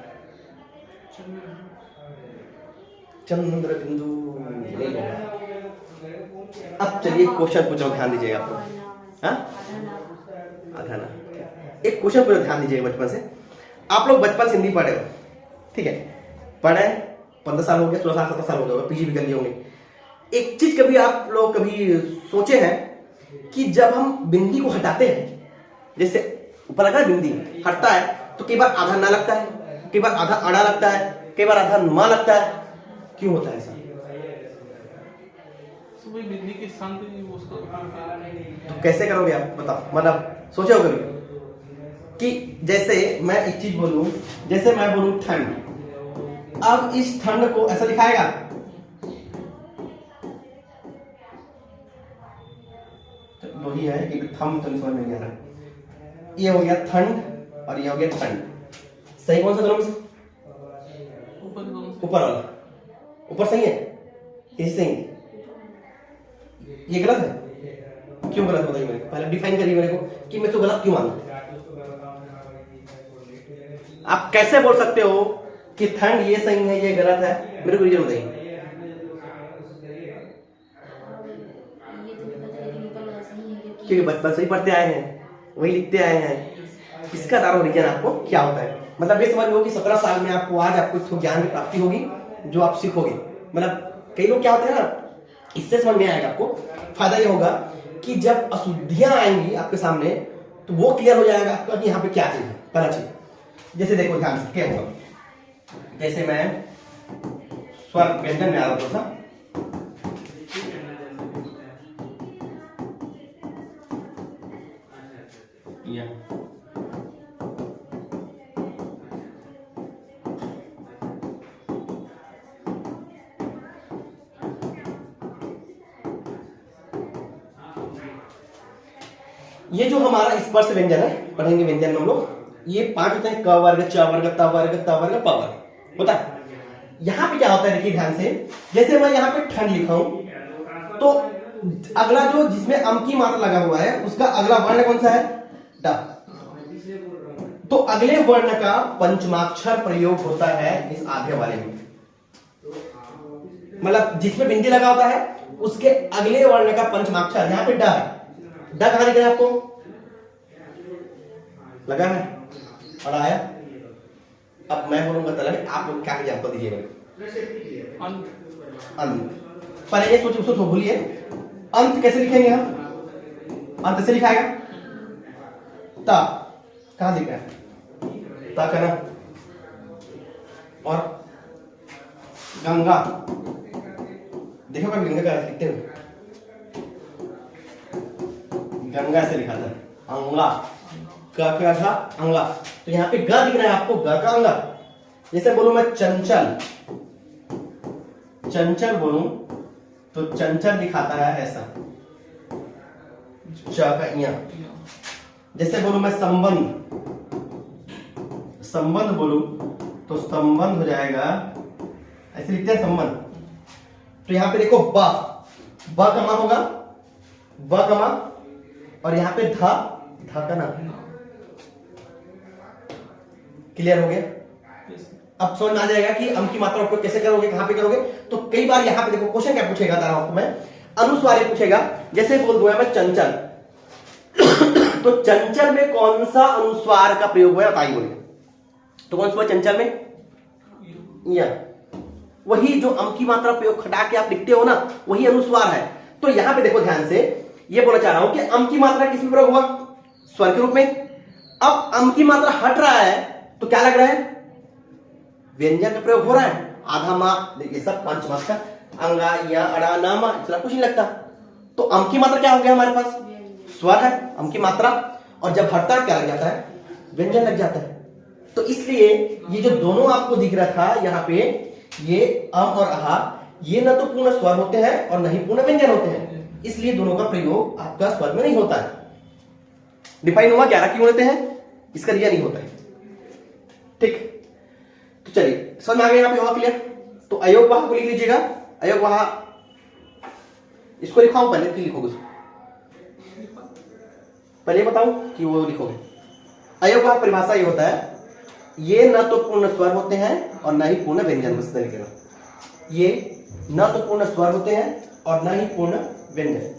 Speaker 1: चंद्र बिंदु नहीं होगा। अब चलिए क्वेश्चन पूछो, ध्यान दीजिएगा आप। हाँ, आधा ना, एक क्वेश्चन पूछो, ध्यान दीजिएगा। बचपन से आप लोग बचपन से हिंदी पढ़े हो, ठीक है, पढ़े 15 साल हो गए, 16 साल 17 साल हो गए, पीजी भी कर लिए होंगे। एक चीज कभी आप लोग कभी सोचे हैं कि जब हम बिंदी को हटाते हैं, जैसे ऊपर लगा बिंदी हटता है तो कई बार आधा ना लगता है, कई बार आधा अड़ा लगता है, कई बार आधा मा लगता है, क्यों होता है ऐसा?
Speaker 2: सुबह बिजली के स्थान पे वो उसका
Speaker 1: तो कैसे करोगे आप बताओ? मतलब सोचे हो कभी कि जैसे मैं एक चीज बोलूं, जैसे मैं बोलूं ठंड, अब इस ठंड को ऐसा दिखाएगा, तो वही है कि थम तो समझ में नहीं आ रहा। ये हो गया ठंड और ये हो गया ठंड। सही कौन सा दोनों में से? ऊपर वाला। ऊपर सही है, ये सही है, ये गलत है। क्यों गलत बताइए मेरे को, पहले डिफाइन करिए मेरे को कि मैं तो गलत क्यों मानूं। आप कैसे बोल सकते हो कि ठंड ये सही है ये गलत है? मेरे को रीजन बताइए। क्योंकि बचपन से ही पढ़ते आए हैं, वही लिखते आए हैं। इसका दारो रीजन आपको क्या होता है? मतलब ये समझ लो कि 17 साल में आपको आज आपको ज्ञान की प्राप्ति होगी जो आप सीखोगे। मतलब कई लोग क्या होते हैं ना, इससे समझ में आएगा आपको। फायदा ये होगा कि जब अशुद्धियां आएंगी आपके सामने तो वो क्लियर हो जाएगा आपका कि यहाँ पे क्या चीज है। पहला चीज जैसे देखो ध्यान से क्या होगा, जैसे मैं स्वर व्यंजन में आ रहा था, ये जो हमारा स्पर्श व्यंजन है, पढ़ेंगे व्यंजन में हम लोग, ये 5 होते हैं, क वर्ग, च वर्ग, त वर्ग, त वर्ग, प वर्ग होता है। यहाँ पे क्या होता है देखिए ध्यान से, जैसे मैं यहाँ पे ठंड लिखा हूं तो अगला जो जिसमें अम की मात्रा लगा हुआ है उसका अगला वर्ण कौन सा है? ड। तो अगले वर्ण का पंचमाक्षर प्रयोग होता है इस आधे वाले में। मतलब जिसमें बिंदी लगा होता है उसके अगले वर्ण का पंचमाक्षर, यहाँ पे ड है। ड कहां लिखा है आपको? लगा है और आया। अब मैं बोलूंगा तलब, आप लोग क्या एग्जाम्पल दीजिएगा? अंत। पहले ये सोचिए, उसको भूलिए, अंत कैसे लिखेंगे हम? अंत से लिखाएगा ता, कहां लिखा है? ता का ना। और गंगा, देखो कभी गंगा का लिखते हैं, गंगा से लिखा था अंगा, का था अंगा। तो यहाँ पे ग दिख रहा है आपको, ग का अंगा। जैसे बोलूं मैं चंचल, चंचल बोलूं तो चंचल दिखाता है ऐसा, च का इया। जैसे बोलूं मैं संबंध, संबंध बोलूं तो संबंध हो जाएगा ऐसे लिखते हैं संबंध। तो यहाँ पे देखो ब, ब कमा होगा, ब कमा, और यहाँ पे धा, धा का ना। क्लियर हो गया? अब समझ में आ जाएगा कि अम की मात्रा उपयोग कैसे करोगे, कहां पे करोगे। तो कई बार यहाँ पे देखो क्वेश्चन क्या पूछेगा, तारा आपको मैं अनुस्वार पूछेगा। जैसे बोल दूंगा मैं चंचल तो चंचल में कौन सा अनुस्वार का प्रयोग हुआ बताइए बोलिए। तो कौन सा चंचल में? या वही जो अम की मात्रा प्रयोग खटा के आप लिखते हो ना, वही अनुस्वार है। तो यहां पे देखो ध्यान से, ये बोलना चाह रहा हूं कि अम की मात्रा किस में प्रयोग हुआ? स्वर के रूप में। अब अम की मात्रा हट रहा है तो क्या लग रहा है? व्यंजन का प्रयोग हो रहा है। आधा मा, ये सब पंचमाक्षर, अंगा या अड़ा ना मा, इतना कुछ नहीं लगता। तो अम की मात्रा क्या हो गया हमारे पास? स्वर है अम की मात्रा, और जब हटता है क्या लग जाता है? व्यंजन लग जाता है। तो इसलिए ये जो दोनों आपको दिख रहा था यहाँ पे, ये अम और आहा, ये न तो पूर्ण स्वर होते हैं और न ही पूर्ण व्यंजन होते हैं, इसलिए दोनों का प्रयोग आपका स्वर में नहीं होता है। डिफाइन हुआ 11 क्यों होते हैं, इसका रीजन नहीं होता है। ठीक, तो चलिए समझ में आ गया यहाँ पे, हुआ क्लियर? तो अयोग वहां को लिख लीजिएगा, अयोग वहां, इसको लिखाऊं पहले, फिर लिखोगे उसको। पहले बताऊं कि वो लिखोगे। अयोग का परिभाषा ये होता है, ये न तो पूर्ण स्वर होते हैं और न ही पूर्ण व्यंजन। बस लिखेगा, ये न तो पूर्ण स्वर होते हैं और न ही पूर्ण व्यंजन।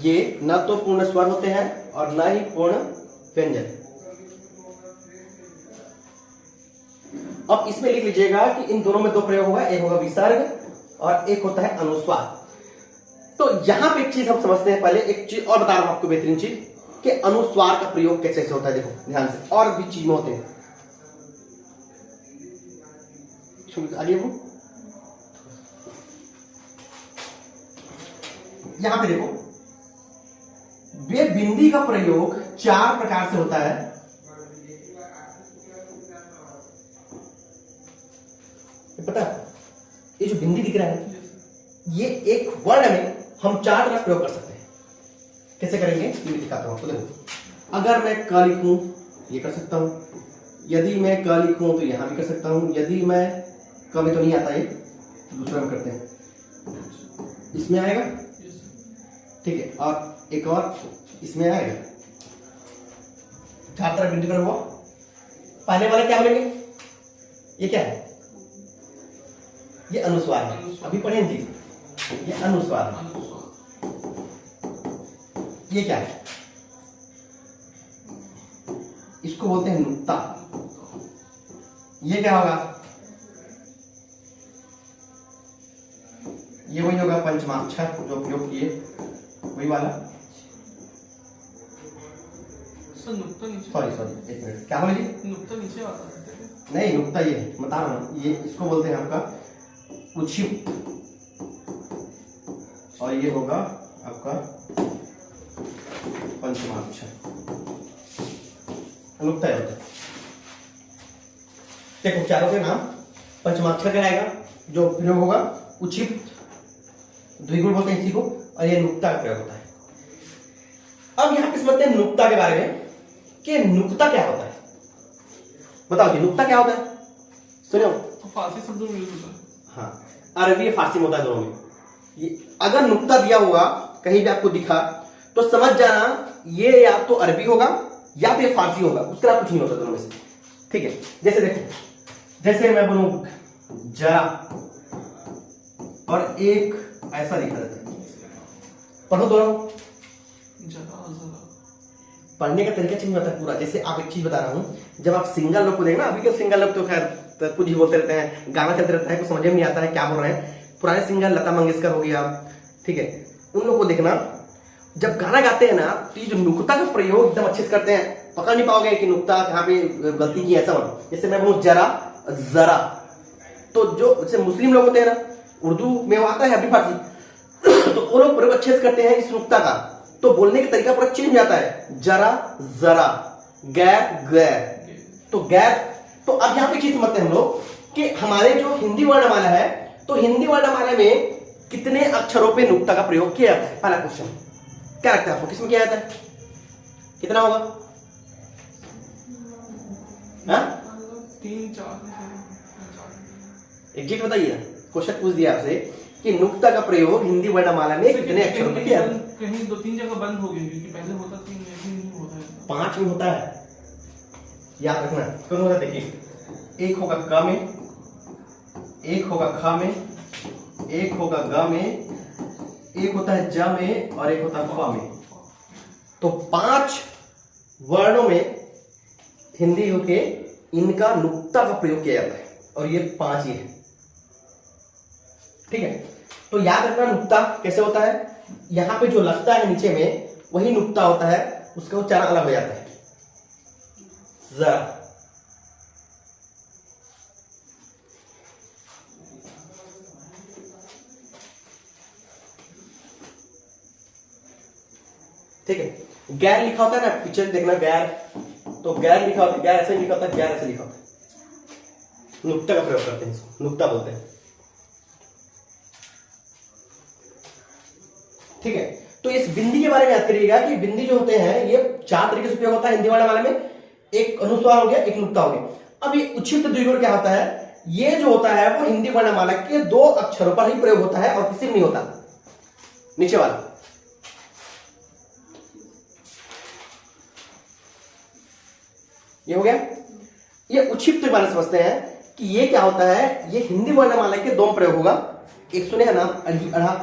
Speaker 1: ये न तो पूर्ण स्वर होते हैं और न ही पूर्ण व्यंजन। अब इसमें लिख लीजिएगा कि इन दोनों में दो प्रयोग होगा, एक होगा विसर्ग और एक होता है अनुस्वार। तो यहां पे एक चीज हम समझते हैं, पहले एक चीज और बता रहा हूं आपको, बेहतरीन चीज कि अनुस्वार का प्रयोग कैसे कैसे होता है। देखो ध्यान से, और भी चीज में होते हैं। आगे वो यहां पे देखो, वे बिंदी का प्रयोग 4 प्रकार से होता है। पता है, ये जो बिंदी दिख रहा है, ये एक वर्ण में हम 4 तरह प्रयोग कर सकते हैं। कैसे करेंगे ये दिखाता हूं आपको। देखो, अगर मैं क लिखूं ये कर सकता हूं, यदि मैं क लिखूं तो यहां भी कर सकता हूं, यदि मैं क में तो नहीं आता, ये दूसरा में करते हैं, इसमें आएगा, ठीक है, और एक और इसमें आएगा। 4 तरह बिंदी कर हुआ। पहले वाला क्या बोलेंगे, ये क्या है, ये अनुस्वार है। अभी पढ़ें जी, ये अनुस्वार है। ये क्या है, इसको बोलते हैं नुक्ता। ये क्या होगा, ये वही होगा पंचमाक्षर जो प्रयोग किए, वही वाला।
Speaker 2: नुक्ता नीचे,
Speaker 1: सॉरी एक मिनट, क्या बोले जी,
Speaker 2: नुक्ता नीचे आता है।
Speaker 1: नहीं नुक्ता ये है, बता रहा हूं, ये इसको बोलते हैं आपका उच्छिप्त, और ये होगा आपका पंचमाक्षर। नुक्ता होता है। देखो चारों के नाम पंचमाक्षर का आएगा, जो प्रयोग होगा उच्छिप्त, द्विगुण बोलते हैं इसी को, और ये नुक्ता का प्रयोग होता है। अब यहां पे समझते हैं नुक्ता के बारे में कि नुक्ता क्या होता है। बताओ जी नुक्ता क्या होता है, सुनो।
Speaker 2: तो फारसी शब्द में यूज होता है।
Speaker 1: हाँ, अरबी फारसी में होता है दोनों में। ये अगर नुक्ता दिया हुआ कहीं भी आपको दिखा तो समझ जाना ये या तो अरबी होगा या तो ये फारसी होगा, उसके अलावा कुछ नहीं होता दोनों में से, ठीक है। जैसे देखो, जैसे मैं बोलूं जरा, और एक ऐसा लिखा रहता है, पढ़ो दोनों।
Speaker 2: जरा जरा
Speaker 1: पढ़ने का तरीका चेंज होता है पूरा। जैसे आप एक चीज बता रहा हूं, जब आप सिंगल लोग को देखना, अभी के सिंगल लोग तो खैर तो कुछ ही बोलते रहते हैं, गाना चलते रहता है, कुछ समझ में नहीं आता है क्या बोल रहे हैं। पुराने सिंगर लता मंगेशकर हो गया, ठीक है, उन लोग को देखना, जब गाना गाते हैं ना तो ये जो नुक्ता का प्रयोग एकदम अच्छे से करते हैं, पकड़ नहीं पाओगे कि नुक्ता कहाँ पे गलती की, ऐसा बोलो। जैसे मैं बोलूं जरा जरा, तो जो जैसे मुस्लिम लोग होते हैं ना, उर्दू में वो आता है अभी फारसी, तो वो लोग प्रयोग अच्छे से करते हैं इस नुक्ता का, तो बोलने का तरीका पूरा चेंज हो जाता है। जरा जरा, गैर गैर, तो गैर। तो अब यहां पे चीज समझते हैं हम लोग कि हमारे जो हिंदी वर्णमाला है, तो हिंदी वर्णमाला में कितने अक्षरों पे नुक्ता का प्रयोग किया जाता है। पहला क्वेश्चन क्या लगता है आपको, किसमें किया जाता है, कितना होगा?
Speaker 2: 3 4
Speaker 1: एग्जैक्ट बताइए। क्वेश्चन पूछ दिया आपसे कि नुक्ता का प्रयोग हिंदी वर्णमाला में कितने अक्षरों में किया जाता है?
Speaker 2: कहीं 2-3 जगह बंद हो गई, क्योंकि पहले होता 3 नहीं होता है,
Speaker 1: 5 में होता है, याद रखना। कौन होगा, देखिए, एक होगा क में, एक होगा ख में, एक होगा ग में, एक होता है ज में, और एक होता है फ में। तो 5 वर्णों में हिंदी के इनका नुक्ता का प्रयोग किया जाता है, और ये 5 ही है, ठीक है। तो याद रखना नुक्ता कैसे होता है, यहां पे जो लगता है नीचे में वही नुक्ता होता है, उसका उच्चारण अलग हो जाता है। जरा, ठीक है। गैर लिखा होता है ना, पीछे देखना गैर, तो गैर लिखा होता है, गैर ऐसे लिखा होता है, गैर ऐसे लिखा होता है। नुक्ता का प्रयोग करते हैं, इसको नुक्ता बोलते हैं, ठीक है। तो इस बिंदी के बारे में याद करिएगा कि बिंदी जो होते हैं ये 4 तरीके से उपयोग होता है हिंदी वर्णमाला में। एक अनुस्वार हो गया, एक नुक्ता हो गया। अब ये उच्छिष्ट द्विगुण क्या होता है, ये जो होता है वो हिंदी वर्णमाला के 2 अक्षरों पर ही प्रयोग होता है और किसी में नहीं होता। नीचे वाला। ये हो गया। ये उक्षिप्त के बारे में समझते हैं कि ये क्या होता है। ये हिंदी वर्णमाला के दो प्रयोग होगा। एक सुने है नाम अढ़ी अढ़ा।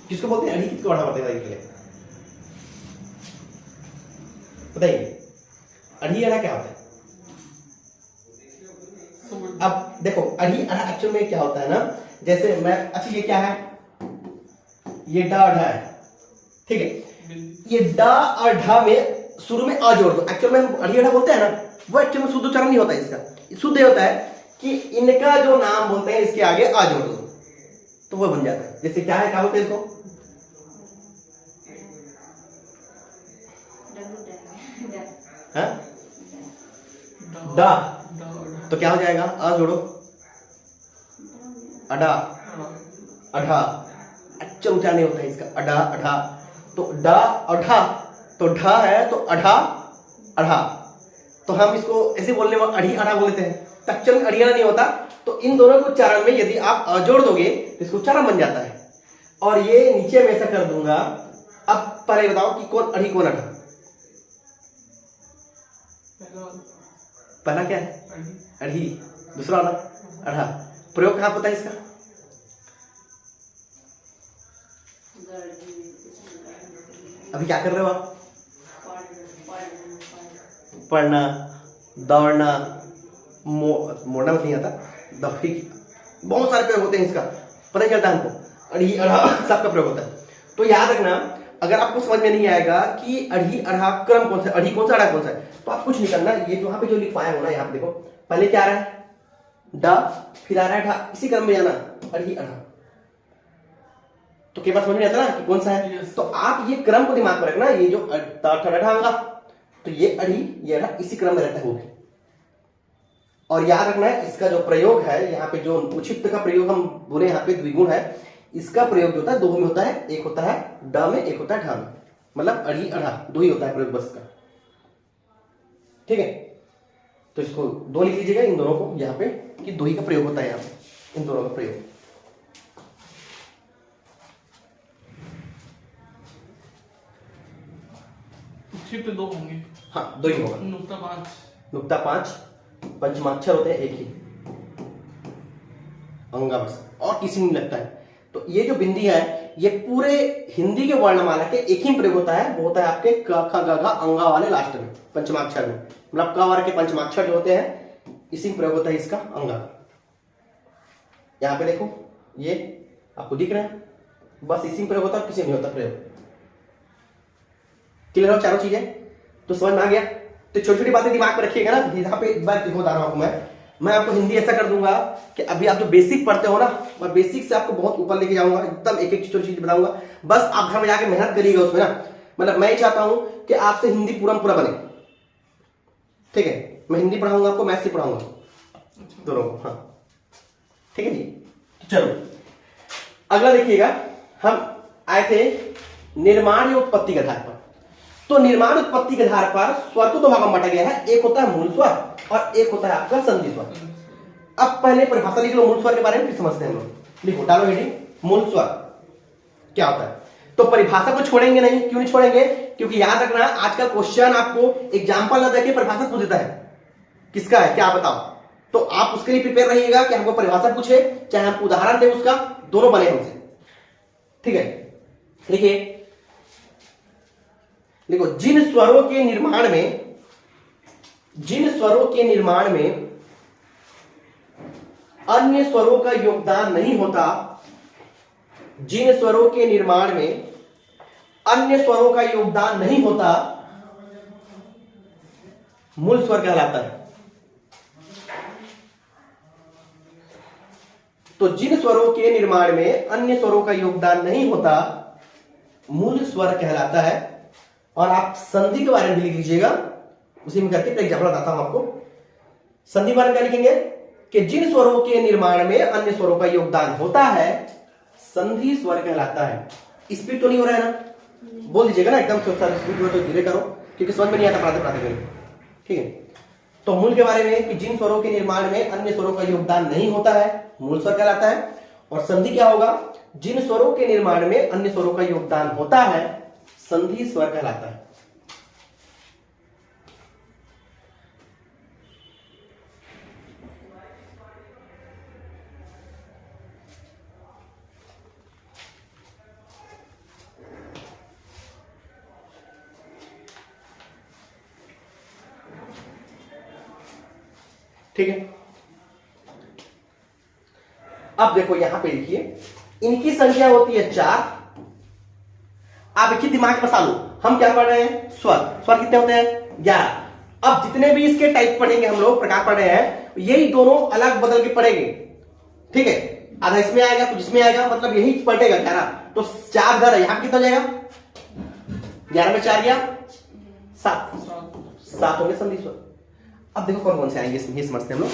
Speaker 1: किसको बोलते हैं अढ़ी, किसको अढ़ा बोलते हैं बताइए। अढ़ी अढ़ा क्या होता है? अब देखो अढ़ी अढ़ा एक्चुअल में क्या होता है ना, जैसे मैं, अच्छा ये क्या है, ये डा अढ़ा है, ठीक है। ये डा और ढा में शुरू में आ जोड़ दो। एक्चुअल में हम अढ़ी अढ़ा बोलते हैं ना, वो एक्चुअल में शुद्ध उच्चारण नहीं होता है इसका। शुद्ध होता है कि इनका जो नाम बोलते हैं इसके आगे आ जोड़ दो तो वो बन जाता है। जैसे क्या है, क्या बोलते हैं इसको? हाँ? डा। तो क्या हो जाएगा, आ जोड़ो, अडा अढ़ा। अच्छा उच्चारण नहीं होता है इसका, अडा अढ़ा। तो डा अढ़ा, तो ढा है तो अढ़ा अढ़ा। तो हम इसको ऐसे बोलने में अढ़ी अढ़ा बोलते हैं, तक्षण में अढ़ी अढ़ा नहीं होता। तो इन दोनों को उच्चारण में यदि आप जोड़ दोगे तो इसको उच्चारण बन जाता है। और ये नीचे में ऐसा कर दूंगा। अब पहले बताओ कि कौन अढ़ी कौन अढ़ा? पहला क्या है? अढ़ी। दूसरा वाला अढ़ा। प्रयोग कहां पता है इसका? अभी क्या कर रहे हो आप? पढ़ना, दौड़ना, मोड़ना नहीं आता, दौड़ी, बहुत सारे प्रयोग होते हैं इसका, पता नहीं चलता हमको। अढ़ी अढ़ा सबका प्रयोग होता है। तो याद रखना, अगर आपको समझ में नहीं आएगा कि अढ़ी अढ़ा क्रम कौन सा, अढ़ी कौन सा, अढ़ा कौन सा है, तो आप कुछ नहीं करना। ये जो यहाँ पे जो लिखवाया हो ना, यहाँ पे देखो, पहले क्या आ रहा है? डा, फिर आ रहा है ढा, इसी क्रम में जाना, अढ़ी अढ़ा। तो केवल समझ में आता ना कि कौन सा है। तो आप ये क्रम को दिमाग में रखना। ये जो ढा, तो ये अढ़ी, ये अढ़ा, इसी क्रम में रहता है वो भी। और याद रखना है इसका जो प्रयोग है, यहाँ पे जो उक्षिप्त का प्रयोग हम बोले, यहाँ पे द्विगुण है, इसका प्रयोग जो होता है दो में होता है। एक होता है ड में, एक होता है ढा में, मतलब अढ़ी अढ़ा दो ही होता है प्रयोग बस का, ठीक है। तो इसको दो लिख लीजिएगा इन दोनों को यहाँ पे, कि दो ही का प्रयोग होता है यहाँ पे, इन दोनों का प्रयोग।
Speaker 2: उक्षिप्त दो होंगे।
Speaker 1: हाँ, दो ही होगा।
Speaker 2: नुक्ता 5,
Speaker 1: नुक्ता 5, पंचमाक्षर होते हैं एक ही, अंगा बस, और किसी नहीं लगता है। तो ये जो बिंदी है, ये पूरे हिंदी के वर्णमाला के एक ही प्रयोग होता है। वो होता है आपके क ख ग घ अंगा वाले लास्ट में, पंचमाक्षर में, मतलब क वर्ग के पंचमाक्षर जो होते हैं, इसी में प्रयोग होता है इसका अंगा। यहाँ पे देखो, ये आपको दिख रहा है, बस इसी में प्रयोग होता है, किसी में नहीं होता प्रयोग। क्लियर हो चारों चीजें? तो समझ में आ गया? तो छोटी छोटी बातें दिमाग में रखिएगा ना। यहाँ पे एक बार बता रहा हूं मैं आपको हिंदी ऐसा कर दूंगा कि अभी आप जो बेसिक पढ़ते हो ना, मैं बेसिक से आपको बहुत ऊपर लेके जाऊंगा, एकदम एक एक छोटी चीज बताऊंगा। बस आप घर में जाके मेहनत करिएगा उसमें ना। मतलब मैं ही चाहता हूं कि आपसे हिंदी पूरा बने, ठीक है। मैं हिंदी पढ़ाऊंगा आपको, मैथ्स ही पढ़ाऊंगा दोनों को, हाँ ठीक है जी। चलो अगला देखिएगा, हम आए थे निर्माण या उत्पत्ति के आधार पर। तो निर्माण उत्पत्ति के आधार पर स्वर को दो भागों में बांटा गया है। एक होता है मूल स्वर और एक होता है आपका संधि स्वर। अब पहले परिभाषा लिख लो मूल स्वर के बारे में, फिर समझते हैं हम लोग। लिखो, डालो हेडिंग, मूल स्वर क्या होता है। तो परिभाषा को छोड़ेंगे नहीं। क्यों नहीं छोड़ेंगे? क्योंकि याद रखना, आजकल क्वेश्चन आपको एग्जाम्पल न देके परिभाषा पूछ देता है, किसका है क्या बताओ। तो आप उसके लिए प्रिपेयर रहिएगा कि हमको परिभाषा पूछे, चाहे हम उदाहरण दें उसका, दोनों बने हमसे, ठीक है। देखिए, देखो, जिन स्वरों के निर्माण में अन्य स्वरों का योगदान नहीं होता, जिन स्वरों के निर्माण में अन्य स्वरों का योगदान नहीं होता, मूल स्वर कहलाता है। तो जिन स्वरों के निर्माण में अन्य स्वरों का योगदान नहीं होता, मूल स्वर कहलाता है। और आप संधि के बारे में भी लिख लीजिएगा, उसी में करके एग्जाम्पल बताता हूं आपको। संधि बारे में क्या लिखेंगे कि जिन स्वरों के निर्माण में अन्य स्वरों का योगदान होता है, संधि स्वर कहलाता है। स्पीड तो नहीं हो रहा है ना, बोल दीजिएगा ना एकदम स्पीड हो तो धीरे करो, क्योंकि समझ में नहीं आता पढ़ाते पढ़ाते, ठीक है। तो मूल के बारे में कि जिन स्वरों के निर्माण में अन्य स्वरों का योगदान नहीं होता है, मूल स्वर कहलाता है। और संधि क्या होगा? जिन स्वरों के निर्माण में अन्य स्वरों का योगदान होता है संधि स्वर कहलाता है। ठीक है, अब देखो यहां पे देखिए, इनकी संख्या होती है 4। आप एक ही दिमाग में बसा लो, हम क्या पढ़ रहे हैं? स्वर। स्वर कितने होते हैं? 11। अब जितने भी इसके टाइप पढ़ेंगे हम लोग, प्रकार पढ़ रहे हैं, यही दोनों अलग बदल के पढ़ेंगे। ठीक है, आधा इसमें आएगा कुछ इसमें आएगा, मतलब यही पढ़ेगा 11। तो 4 घर है, यहां कितना हो जाएगा? 11 में 4 गया 7, 7 हो गए संधि स्वर। अब देखो कौन कौन से आएंगे इसमें, समझते हैं हम लोग।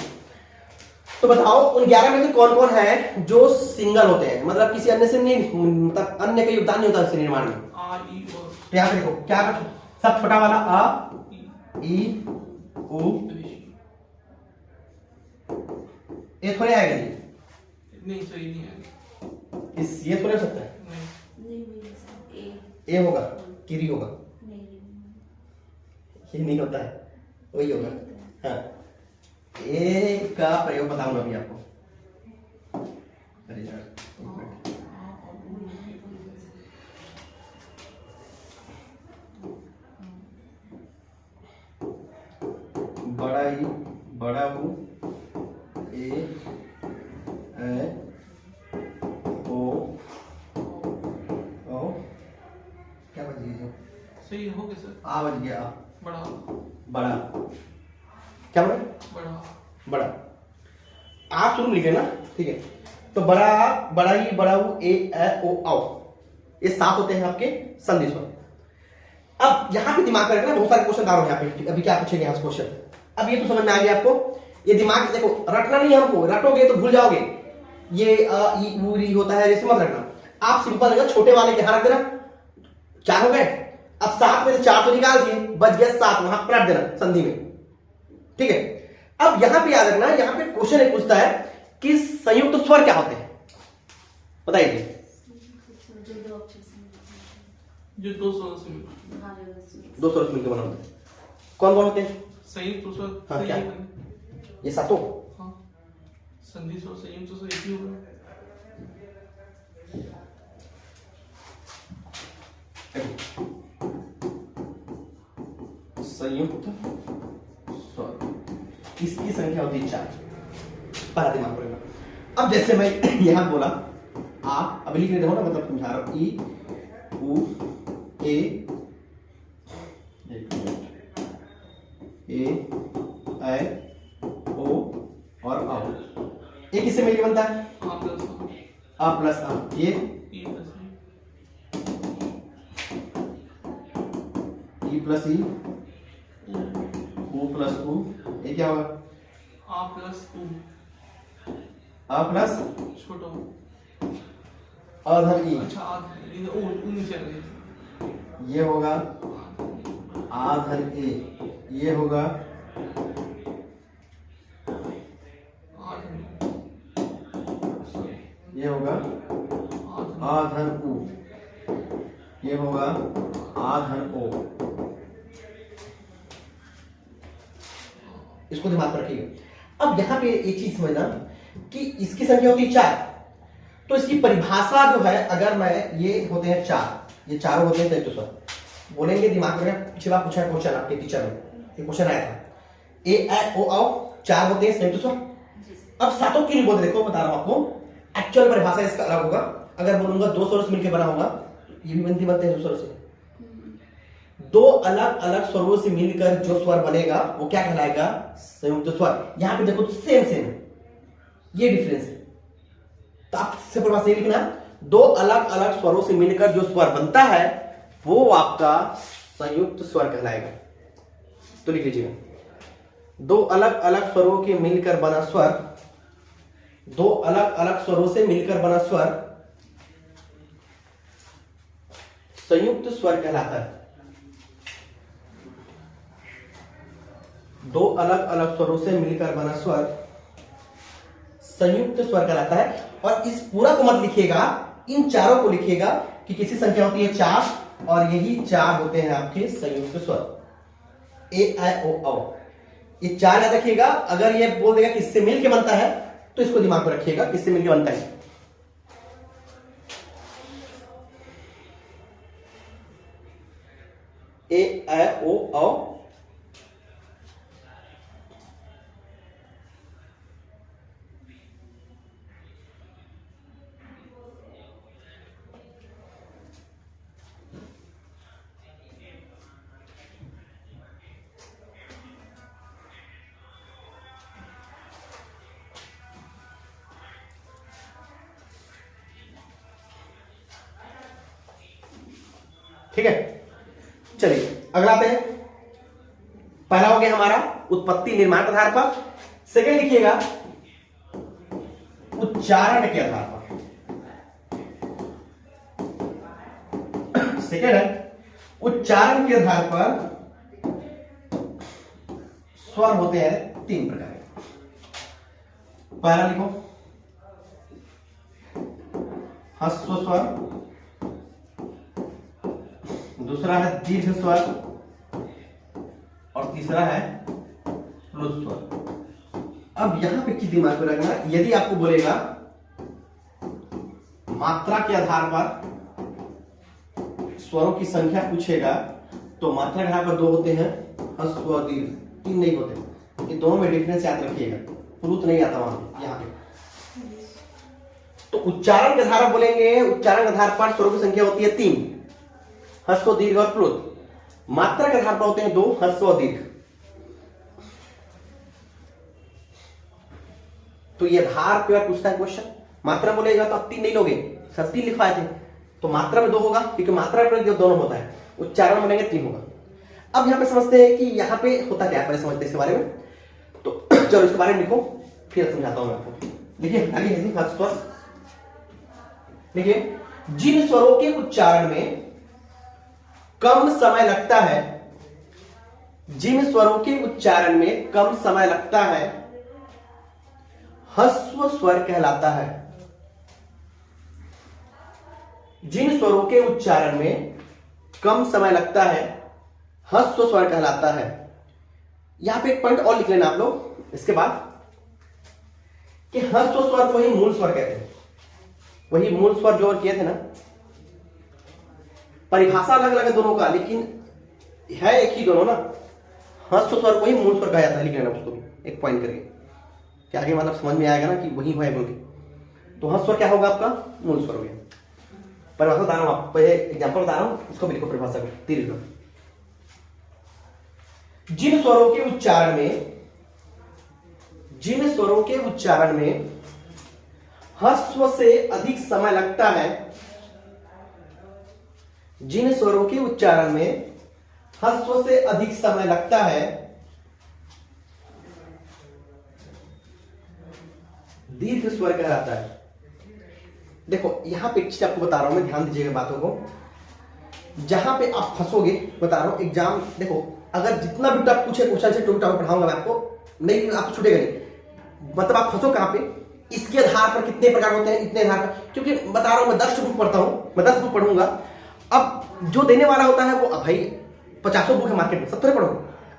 Speaker 1: तो बताओ उन 11 में से कौन कौन है जो सिंगल होते हैं, मतलब किसी अन्य से नहीं, मतलब अन्य का योगदान नहीं होता इसके निर्माण में।
Speaker 2: आ ई ओ।
Speaker 1: तो यहाँ पे देखो क्या है? सब छोटा वाला अ ई उ, ये थोड़े आएगा जी?
Speaker 2: नहीं, सही नहीं है।
Speaker 1: इस ये थोड़े हो सकता है?
Speaker 2: नहीं,
Speaker 1: ए होगा, किरी होगा,
Speaker 3: नहीं
Speaker 1: ये नहीं होता है, वही होगा। हाँ, ए का प्रयोग बताऊंगा अभी आपको। अरे यार एक मिनट, बड़ा ई, बड़ा ऊ, ए ओ ओ, क्या बच गया?
Speaker 2: सही हो गया सर।
Speaker 1: आ बच गया,
Speaker 2: बड़ा
Speaker 1: बड़ा, क्या बोले?
Speaker 2: बड़ा
Speaker 1: बड़ा। आप शुरू में लिखे ना, ठीक है। तो बड़ा, बड़ा ही, बड़ा ऊ, ए ओ औ, ये 7 होते हैं आपके संधि स्वर। अब यहां पे दिमाग रखना, बहुत सारे क्वेश्चन आ रहे हैं यहाँ पे। अभी क्या पूछेंगे यहाँ क्वेश्चन? अब ये तो समझ में आ गया आपको। ये दिमाग देखो, रटना नहीं है हमको, रटोगे तो भूल जाओगे। ये अ ई उ री होता है, जैसे मत रखना। आप सिंपल रखना, छोटे वाले के यहां रख देना। 4 हो गए। अब 7 में से 4 तो निकाल दिए, बच गया 7, वहां पर रख देना संधि में। ठीक है, अब यहां पे याद रखना, यहां पे क्वेश्चन एक पूछता है कि संयुक्त स्वर क्या होते हैं, बताइए।
Speaker 2: जो 2 स्वरों से मिलकर।
Speaker 1: 2 स्वर मिलकर बना होता है, कौन कौन होते हैं?
Speaker 2: संयुक्त स्वर।
Speaker 1: हाँ,
Speaker 2: सही
Speaker 1: क्या?
Speaker 2: है।
Speaker 1: ये 7।
Speaker 2: हाँ, संधि स्वर संयुक्त स्वर एक ही होगा।
Speaker 1: संयुक्त स्वर, इसकी संख्या होती है 4। पहला दिमाग पड़ेगा। अब जैसे मैं यहां बोला आ, अभी लिख रहे हो ना, मतलब समझा रहा हूं, ई उ ए ओ और औ, ये किससे मिलकर बनता है? आ प्लस आ, ये
Speaker 2: ई प्लस
Speaker 1: ई प्लस ई, उ प्लस उ, ये क्या होगा?
Speaker 2: आ प्लस उ।
Speaker 1: आ प्लस
Speaker 2: छोटा
Speaker 1: अधन ई,
Speaker 2: अच्छा आधा ओ नीचे आ गया।
Speaker 1: ये होगा आधन ए, ये होगा ये होगा आधन उ, ये होगा आधन ओ। इसको दिमाग में रखिएगा। अब यहां पे एक चीज समझना कि इसकी संख्या होती है 4, तो इसकी परिभाषा जो है, अगर मैं ये होते हैं 4, ये चारों होते हैं संयुक्त स्वर, बोलेंगे दिमाग में। पिछली बार पूछा है क्वेश्चन आपके टीचर ने, ये क्वेश्चन आया था, ए ओ औ 4 होते हैं संयुक्त स्वर। अब 7 के लिए बोल, देखो बता रहा हूं आपको, एक्चुअल परिभाषा इसका अलग होगा। अगर बोलूंगा 2 स्वर से मिलकर बना होगा, ये भी बनते हैं 2 स्वर से। 2 अलग अलग स्वरों से मिलकर जो स्वर बनेगा वो क्या कहलाएगा? संयुक्त स्वर। यहां पे देखो तो सेम सेम है, ये डिफरेंस है। तो आप इससे परिभाषा लिखना, 2 अलग अलग स्वरों से मिलकर जो स्वर बनता है वो आपका संयुक्त स्वर कहलाएगा। तो लिख लीजिएगा, 2 अलग अलग स्वरों के मिलकर बना स्वर, 2 अलग अलग स्वरों से मिलकर बना स्वर संयुक्त स्वर कहलाता है। 2 अलग अलग स्वरों से मिलकर बना स्वर संयुक्त स्वर कहलाता है। और इस पूरा को मत लिखिएगा, इन चारों को लिखिएगा कि किसी संख्या होती है 4 और यही 4 होते हैं आपके संयुक्त स्वर ए आई ओ औ। ये 4 याद रखिएगा। अगर ये बोल देगा किससे मिलके बनता है तो इसको दिमाग में रखिएगा, किससे मिलके बनता है। ए आई ओ औ, ठीक है। चलिए अगला आते हैं। पहला हो गया हमारा उत्पत्ति निर्माण के आधार पर। सेकंड लिखिएगा उच्चारण के आधार पर। सेकंड है उच्चारण के आधार पर स्वर होते हैं 3 प्रकार के। पहला लिखो ह्रस्व स्वर, दूसरा है दीर्घ स्वर और तीसरा है प्लुत स्वर। अब यहां पे चीज दिमाग में रखना, यदि आपको बोलेगा मात्रा के आधार पर स्वरों की संख्या पूछेगा तो मात्रा के आधार पर 2 होते हैं, ह्रस्व और दीर्घ 3 नहीं होते। ये दोनों में डिफरेंस याद रखिएगा, प्लुत नहीं आता वहां यहाँ पे। तो उच्चारण के आधार पर बोलेंगे, उच्चारण के आधार पर स्वरों की संख्या होती है 3, ह्रस्व दीर्घ और प्लुत। मात्रा के आधार पर होते हैं 2, ह्रस्व और दीर्घ। तो ये आधार पे पूछता है क्वेश्चन। मात्रा बोलेगा तो आप 3 नहीं लोगे, सर 3 लिखवाए थे, तो मात्रा में 2 होगा क्योंकि मात्रा पर दोनों होता है। उच्चारण बनेंगे 3 होगा। अब यहां पे समझते हैं कि यहां पे होता क्या है, पहले समझते हैं इसके बारे में। तो चलो इसके बारे में लिखो, फिर समझाता हूं मैं आपको। देखिए आगे ह्रस्व स्वर, देखिए जिन स्वरों के उच्चारण में कम समय लगता है, जिन स्वरों के उच्चारण में कम समय लगता है, ह्रस्व स्वर कहलाता है। जिन स्वरों के उच्चारण में कम समय लगता है, ह्रस्व स्वर कहलाता है। यहां पे एक पॉइंट और लिख लेना आप लोग इसके बाद, कि ह्रस्व स्वर को ही मूल स्वर कहते हैं। वही मूल स्वर जो और किए थे ना, परिभाषा अलग अलग है दोनों का, लेकिन है एक ही दोनों ना। ह्रस्व स्वर को ही मूल स्वर कहा जाता है, लिख लेना उसको भी एक पॉइंट करके, कि आगे मतलब समझ में आएगा ना कि वही है बोल के। तो ह्रस्व स्वर क्या होगा आपका, मूल स्वर हो गया। परिभाषा बता रहा हूं, आप पहले एग्जाम्पल बता रहा हूं, इसको भी लिखो परिभाषा को दीर्घ। जिन स्वरों के उच्चारण में, जिन स्वरों के उच्चारण में ह्रस्व से अधिक समय लगता है, जिन स्वरों के उच्चारण में ह्रस्व से अधिक समय लगता है, दीर्घ स्वर कहलाता है। देखो यहां पे एक चीज आपको बता रहा हूं मैं, ध्यान दीजिएगा बातों को। जहां पे आप फंसोगे, बता रहा हूं एग्जाम, देखो अगर जितना भी टफ पूछे क्वेश्चन से टॉपिक पढ़ाऊंगा मैं आपको, नहीं आपको छूटेगा नहीं। मतलब आप फंसो कहां पे, इसके आधार पर कितने प्रकार होते हैं, इतने आधार पर। क्योंकि बता रहा हूं मैं 10 बुक पढ़ता हूं, मैं 10 बुक पढ़ूंगा। अब जो देने वाला होता है वो, अब भाई 50 बुक है मार्केट में, सब थोड़े पढ़ो।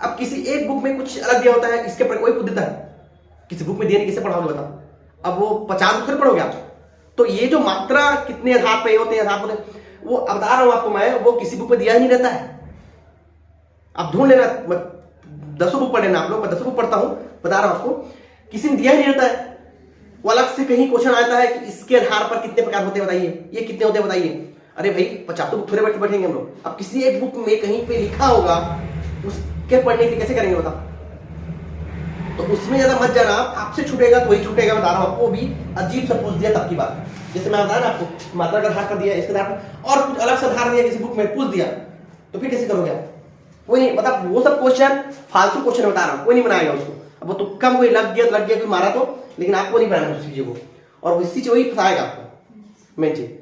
Speaker 1: अब किसी एक बुक में कुछ अलग दिया होता है, इसके पर कोई पूछ देता है, किसी बुक में दिया नहीं, किसे पढ़ाओगे बताओ। अब वो 50 बुक थोड़े पढ़ोगे आप। तो ये जो मात्रा कितने आधार पे होते हैं, आधार पर वो अब बता रहा हूं आपको मैं, वो किसी बुक में दिया ही नहीं रहता है। आप ढूंढ लेना, 10 बुक पढ़ लेना आप लोग, मैं 10 बुक पढ़ता हूं, बता रहा हूं आपको, किसी ने दिया ही नहीं रहता है। वो अलग से कहीं क्वेश्चन आता है कि इसके आधार पर कितने प्रकार होते हैं बताइए, ये कितने होते हैं बताइए। अरे भाई 50 बुक थोड़े बैठेंगे हम लोग। अब किसी एक बुक में कहीं पे लिखा होगा, उसके पढ़ने के लिए कैसे करेंगे बताओ। तो उसमें ज्यादा मत जाना, आपसे छूटेगा तो वही छूटेगा। बता रहा हूं आपको, भी अजीब सा पूछ दिया तब की बात। जैसे मैं बताया ना आपको, मात्रा का आधार कर दिया, इसके आधार पर और कुछ अलग से आधार दिया, किसी बुक में पूछ दिया, तो फिर कैसे करोगे आप। कोई मतलब वो सब क्वेश्चन फालतू क्वेश्चन बता रहा हूं, कोई नहीं बनाएगा उसको। अब वो तुक्का कोई लग गया कोई मारा तो, लेकिन आपको नहीं बनाना उस चीज को, और इसी से वही फंसाएगा आपको मेन चीज।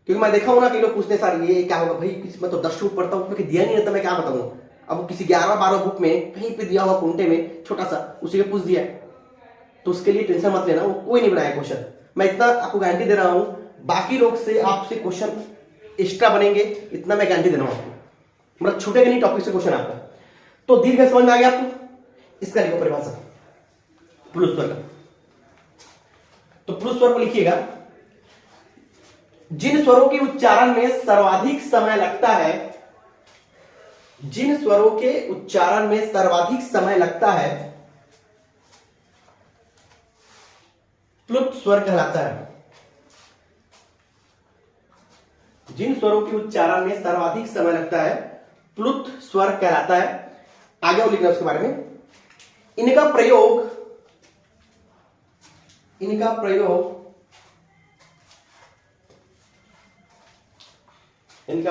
Speaker 1: क्योंकि मैं देखा हूं ना कि लोग पूछते सर ये क्या होगा भाई, मैं तो 10 बुक पढ़ता हूं, क्योंकि दिया नहीं रहता, मैं क्या बताऊं। अब किसी 11-12 बुक में कहीं पे दिया हुआ कुंटे में छोटा सा, उसी में पूछ दिया, तो उसके लिए टेंशन मत लेना, वो कोई नहीं बनाया क्वेश्चन, मैं इतना आपको गारंटी दे रहा हूं। बाकी लोग से आपसे क्वेश्चन एक्स्ट्रा बनेंगे, इतना मैं गारंटी दे रहा हूं आपको, मतलब छूटेगा नहीं टॉपिक से क्वेश्चन आपका। तो दीर्घ समझ में आ गया आपको? इसका लिखो परिभाषा पुरुष स्वर का। तो पुरुष स्वर को लिखिएगा, जिन स्वरों के उच्चारण में सर्वाधिक समय लगता है, जिन स्वरों के उच्चारण में सर्वाधिक समय लगता है, प्लुत स्वर कहलाता है। जिन स्वरों के उच्चारण में सर्वाधिक समय लगता है, प्लुत स्वर कहलाता है। आगे और लिखना उसके बारे में। इनका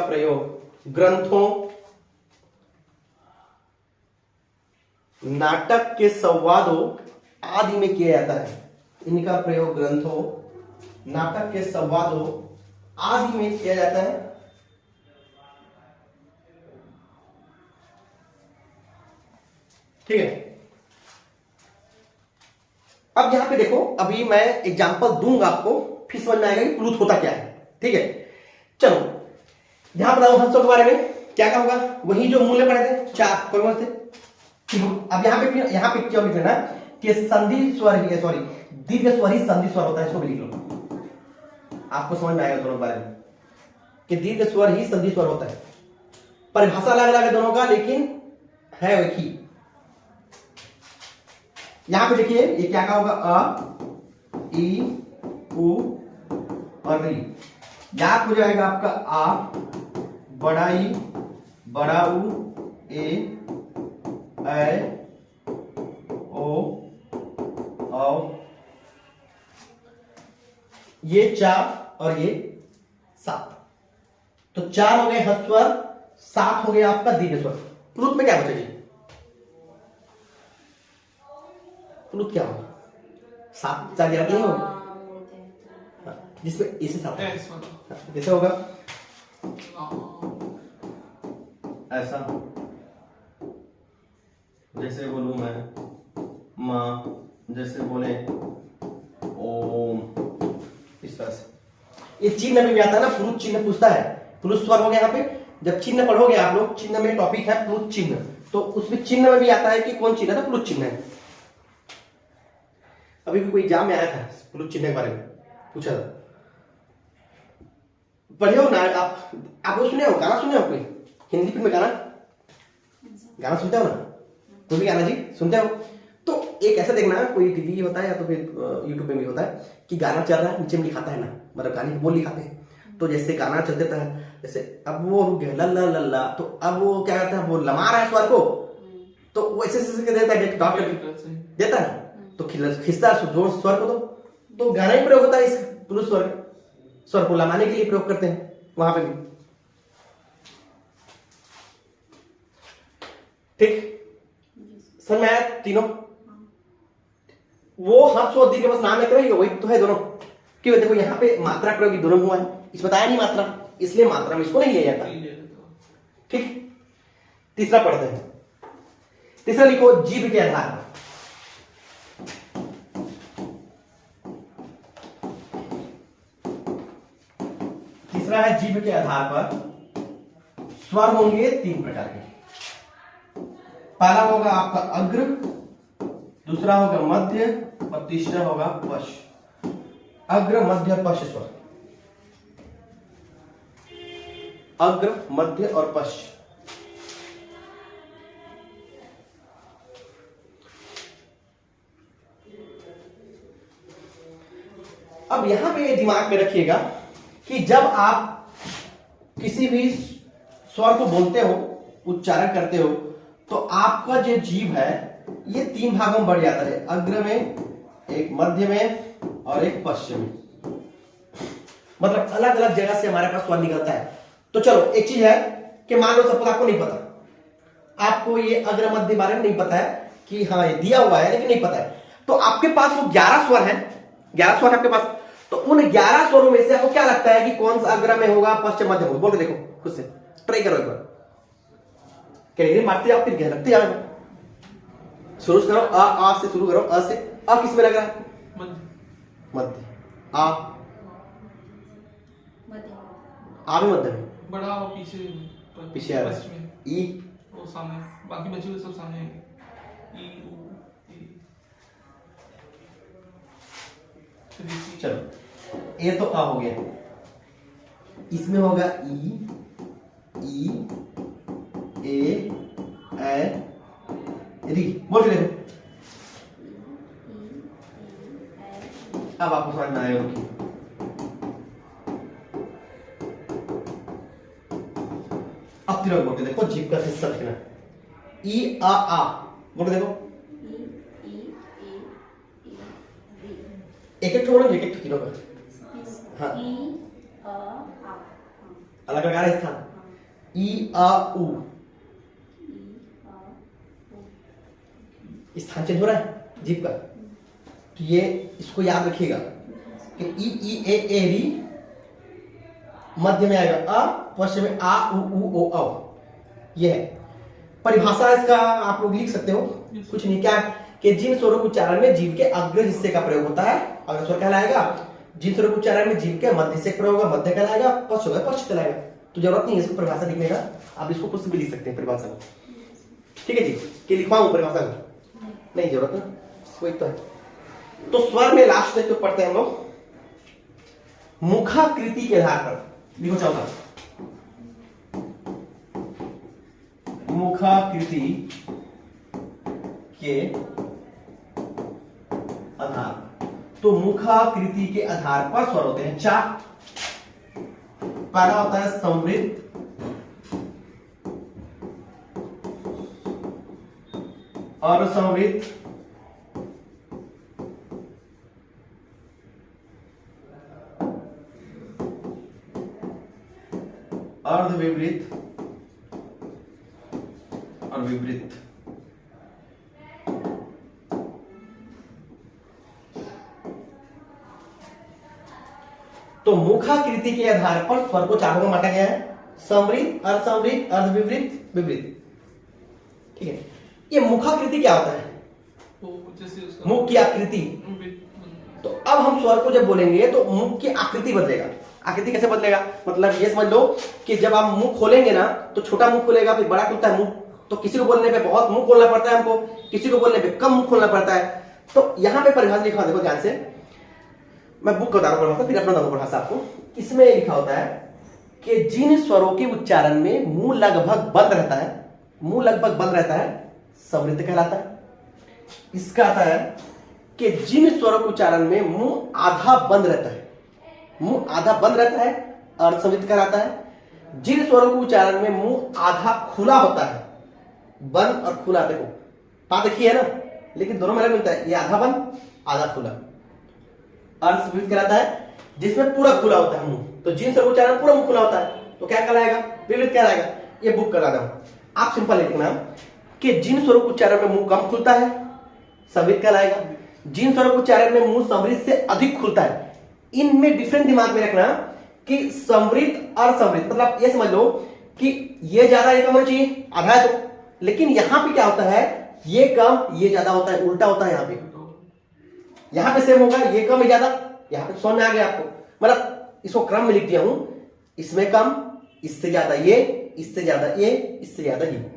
Speaker 1: प्रयोग ग्रंथों, नाटक के संवादों आदि में किया जाता है। इनका प्रयोग ग्रंथों, नाटक के संवादों आदि में किया जाता है। ठीक है, अब यहां पे देखो, अभी मैं एग्जांपल दूंगा आपको, फिर समझ में आएगा कि प्लूत होता क्या है। ठीक है, चलो ध्यान बताओ हंसों के बारे में क्या क्या होगा, वही जो मूल्य पढ़े थे, चार कौन थे। अब यहां पे क्या लिख लेना कि संधि स्वर ही, सॉरी दीर्घ स्वर ही संधि स्वर होता है, इसको भी लिख लो, आपको समझ में आएगा दोनों बारे में कि दीर्घ स्वर ही संधि स्वर होता है। परिभाषा अलग अलग है दोनों का, लेकिन है एक ही। यहां पे देखिए ये क्या का होगा, अ, ई, उ और री। याद हो जाएगा आपका आ, बड़ा ई, बड़ा उ, ए, ओ, औ, ये 4 और ये 7। तो 4 हो गए ह्रस्व स्वर, 7 हो गया आपका दीर्घ स्वर। प्लुत में क्या बचा जी? प्लुत क्या होगा? 7 4 नहीं होगा, जिसमें इसे 7 कैसे होगा? ऐसा, जैसे बोलूं मैं मां, जैसे बोले ओम, इस तरह से। ये चिन्ह में भी आता है ना, प्लुत चिन्ह पूछता है। प्लुत स्वर हो गया यहाँ पे, जब चिन्ह पढ़ोगे आप लोग, चिन्ह में टॉपिक है प्लुत चिन्ह, तो उसमें चिन्ह में भी आता है कि कौन चिन्ह है, तो प्लुत चिन्ह है। अभी भी कोई एग्जाम में आया था प्लुत चिन्ह के बारे में पूछा था, पढ़े हो ना आप वो सुने हो, गाना सुने हो कोई हिंदी फिल्म में गाना सुनते हो ना, कोई भी गाना जी सुनते हो? तो एक ऐसा देखना, कोई टीवी होता है या तो फिर यूट्यूब में भी होता है कि गाना चल रहा है, नीचे में लिखाता है ना, मतलब गाने की बोल लिखाते हैं। तो जैसे गाना चल देता है, जैसे अब वो रुक गया ला ला ला, तो अब वो क्या करता है, वो लमा रहा है स्वर को, तो वो ऐसे देता है, देता है, तो खिंचता है जोर स्वर को, तो गाना ही प्रयोग होता है इस पुरुष स्वर को लमाने के लिए प्रयोग करते हैं वहां पे भी। ठीक, समझ में आया तीनों? वो हर्ष और दीर्घ बस नाम लेते हैं, वही तो है दोनों। क्यों? देखो यहाँ पे मात्रा प्रयोग दोनों हुआ है, इसमें बताया नहीं मात्रा, इसलिए मात्रा में इसको नहीं लिया जाता। ठीक, तीसरा पढ़ते हैं। तीसरा लिखो, जीभ के आधार पर। तीसरा है जीभ के आधार पर स्वर होंगे 3 प्रकार के। पहला होगा आपका अग्र, दूसरा होगा मध्य और तीसरा होगा पश्च। अग्र, मध्य, पश्च स्वर, अग्र, मध्य और पश्च। अब यहां पे दिमाग में रखिएगा कि जब आप किसी भी स्वर को बोलते हो, उच्चारण करते हो, तो आपका जो जीभ है ये 3 भागों में बढ़ जाता है, अग्र में, एक मध्य में और एक पश्चिम में। मतलब अलग अलग जगह से हमारे पास स्वर निकलता है। तो चलो एक चीज है कि मान लो सपोज आपको नहीं पता, आपको ये अग्र मध्य बारे में नहीं पता है कि हाँ ये दिया हुआ है लेकिन नहीं पता है, तो आपके पास वो 11 स्वर है, 11 स्वर आपके पास, तो उन 11 स्वरों में से आपको क्या लगता है कि कौन सा अग्र में होगा, पश्चिम मध्य होगा? बोल के देखो खुद से, ट्राई करो एक बार। मारते जाओ, फिर लगते जाओ, शुरू करो, आ से शुरू करो, अ से अ किस में लग रहा है?
Speaker 2: मध्य।
Speaker 1: मध्य। आ
Speaker 3: मध्य।
Speaker 1: आ भी मध्य में,
Speaker 2: बड़ा और पीछे
Speaker 1: पीछे आ रहा
Speaker 2: पश्चिम
Speaker 1: है।
Speaker 2: में,
Speaker 1: ई
Speaker 2: वो सामने, बाकी बचे हुए सब सामने आएंगे। ई उ ए।
Speaker 1: चलो ये तो आ हो गया, इसमें होगा ई ए री। बोल के देखो, अब आपको समझ में आएगा। रुकिए, अब तीनों बोल के देखो, जीभ का हिस्सा लिखना। ई आ बोल के देखो, एक एक छोड़ो, एक एक तीनों का। हाँ, अलग लगा रहे स्थान। ई आ उ, स्थान चेंज हो रहा है जीभ का। तो ये इसको याद रखिएगा कि ई ए री मध्य में आएगा, अ पश्चिम में आ उ ओ औ। ये है परिभाषा। इसका आप लोग लिख सकते हो, कुछ नहीं, क्या कि जिन स्वरों के उच्चारण में जीभ के अग्र हिस्से का प्रयोग होता है अग्र स्वर कहलाएगा। जिन स्वरों के उच्चारण में जीभ के मध्य हिस्से का प्रयोग होगा मध्य कहलाएगा, पश्च होगा पश्च कहलाएगा। तो जरूरत नहीं है इसको परिभाषा लिखने का, आप इसको कुछ भी लिख सकते हैं परिभाषा को। ठीक है जी, कि लिखवाऊं परिभाषा को? नहीं जरूरत है, कोई तो है। तो स्वर में लास्ट में जो पढ़ते हैं हम लोग, मुखाकृति के आधार पर लिखो। चौथा, मुखाकृति के आधार। तो मुखाकृति के आधार पर स्वर होते हैं चार। पहला होता है समृद्ध, असमृद्ध, अर्धविवृत और विवृत। तो मुखाकृति के आधार पर स्वर को चार भागों में बांटा गया है, समृद्ध, असमृद्ध, अर्धविवृत, विवृत। ठीक है, ये मुखाकृति क्या होता है?
Speaker 2: जैसे उसका
Speaker 1: मुख की आकृति। तो अब हम स्वर को जब बोलेंगे तो मुख की आकृति बदलेगा। आकृति कैसे बदलेगा? मतलब ये समझ लो कि जब आप मुंह खोलेंगे ना तो छोटा मुंह खुलेगा, फिर बड़ा खुलता है मुंह। तो किसी को बोलने पे बहुत मुंह खोलना पड़ता है हमको, किसी को बोलने पे कम मुंह खोलना पड़ता है। तो यहाँ पे परिभाषा लिखा, देखो ध्यान से, मैं बुक बता रहा हूँ, फिर अपना दादा परिभाषा आपको। इसमें लिखा होता है कि जिन स्वरों के उच्चारण में मुंह लगभग बंद रहता है, मुंह लगभग बंद रहता है, समृद्ध कहलाता है। इसका आता है कि जिन स्वरों के उच्चारण में मुंह आधा बंद रहता है, मुंह आधा बंद रहता है, अर्धसमृद्ध कहलाता है। जिन स्वरों के उच्चारण में मुंह आधा खुला होता है, बंद और खुला, देखो बात देखिए है ना, लेकिन दोनों में अलग मिलता है, ये आधा बंद आधा खुला, अर्धसमृद्ध कहलाता है। जिसमें पूरा खुला होता है मुंह, तो जिन स्वरों के उच्चारण पूरा मुंह खुला होता है तो क्या कहलाएगा? विवृत कहलाएगा। ये बुक करा रहा हूं, आप सिंपल लिखना कि जिन स्वरों के उच्चारण में मुंह कम खुलता है समृद्ध कहलाएगा। जिन स्वरों के उच्चारण में मुंह समृद्ध से अधिक खुलता है, इनमें डिफरेंस दिमाग में रखना कि समृद्ध और समृद्ध, मतलब ये समझ लो कि ये ज्यादा ये कम होना चाहिए, आधा है तो, लेकिन यहां पे क्या होता है, ये कम ये ज्यादा होता है, उल्टा होता है। यहां पे सेम होगा, ये कम ये ज्यादा, यहां पे समझ में आ गया आपको? मतलब इसको क्रम में लिख दिया हूं, इसमें कम, इससे ज्यादा ये, इससे ज्यादा ये, इससे ज्यादा ये,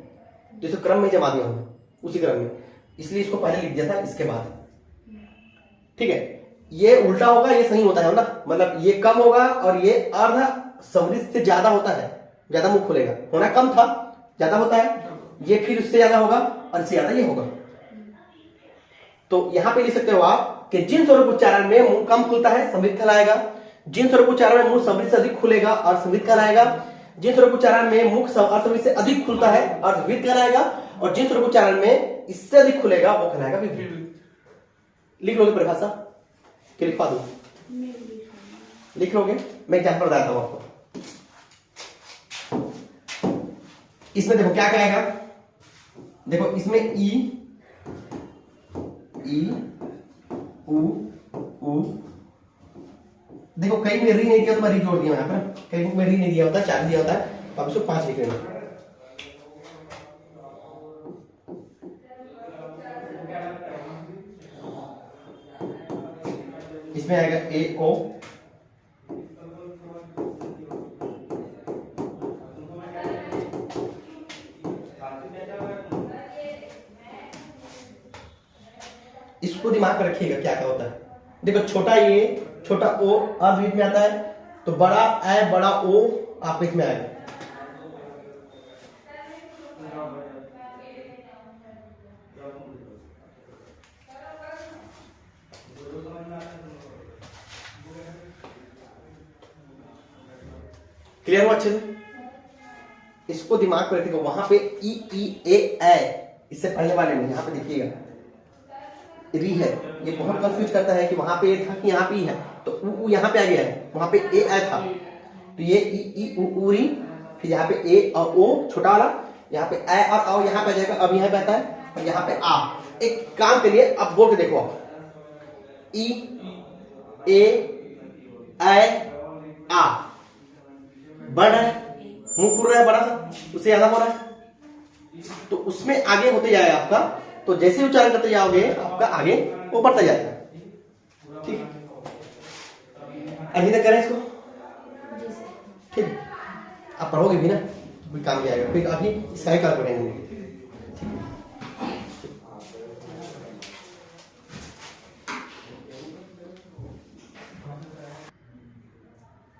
Speaker 1: जैसे क्रम में जमा दिया हूं उसी क्रम में, इसलिए इसको पहले लिख दिया था इसके बाद। ठीक है, ये उल्टा होगा, ये सही होता है ना, मतलब ये कम होगा और ये अर्ध समृद्ध से ज्यादा होता है, ज्यादा मुंह खुलेगा, होना कम था ज्यादा होता है, ये फिर उससे ज्यादा होगा और इससे ज्यादा ये होगा। तो यहां पे लिख सकते हो आप कि जिन स्वरों के उच्चारण में मुंह कम खुलता है समृद्ध कहलाएगा, जिन स्वरों के उच्चारण में मुंह समृद्ध से अधिक खुलेगा और समृद्ध कहलाएगा, जिन स्वरों के उच्चारण में मुख असमृद्ध से अधिक खुलता है और विवृत कहलाएगा, और जिन स्वरों के उच्चारण में इससे अधिक खुलेगा वो कहलाएगा विवृत। लिख लोगे परिभाषा कि लिखवा दो? लिख लोगे? मैं एग्जाम्पल बताता हूं आपको। इसमें देखो क्या कहेगा, देखो इसमें ई उ, देखो कहीं में री नहीं दिया तो मैं री जोड़ दिया यहाँ पर, कहीं बुक में री नहीं दिया होता, 4 दिया होता है, तो आप इसको 5 लिख लेना। इसमें आएगा ए ओ, इसको दिमाग में रखिएगा क्या क्या होता है। देखो छोटा ए छोटा ओ अर्ध बीच में आता है, तो बड़ा ए बड़ा ओ आप बीच में आएगा। क्लियर हुआ अच्छे से? इसको दिमाग में रखिएगा। वहां पे ई ए इससे पहले वाले में यहाँ पे देखिएगा री है, ये बहुत कंफ्यूज करता है कि वहां पे था कि यहाँ पे है, तो उ यहाँ पे आ गया है, वहां पे ए था, तो ये ई उ री, फिर यहाँ पे ए और ओ छोटा वाला, यहाँ पे ए और आओ यहाँ पे आ जाएगा, अब यहाँ पे आता है और यहाँ पे आ। एक काम करिए, अब बोल के देखो, ई ए आ, बढ़ रहा है, मुंह खुल रहा है बड़ा सा, उससे ज्यादा हो रहा है, तो उसमें आगे होते जाएगा आपका। तो जैसे उच्चारण करते जाओगे आपका आगे वो बढ़ता जाएगा। ठीक, अभी तक करें इसको, ठीक, आप पढ़ोगे भी ना, कोई काम भी आएगा। फिर अभी इसका ही काम करेंगे।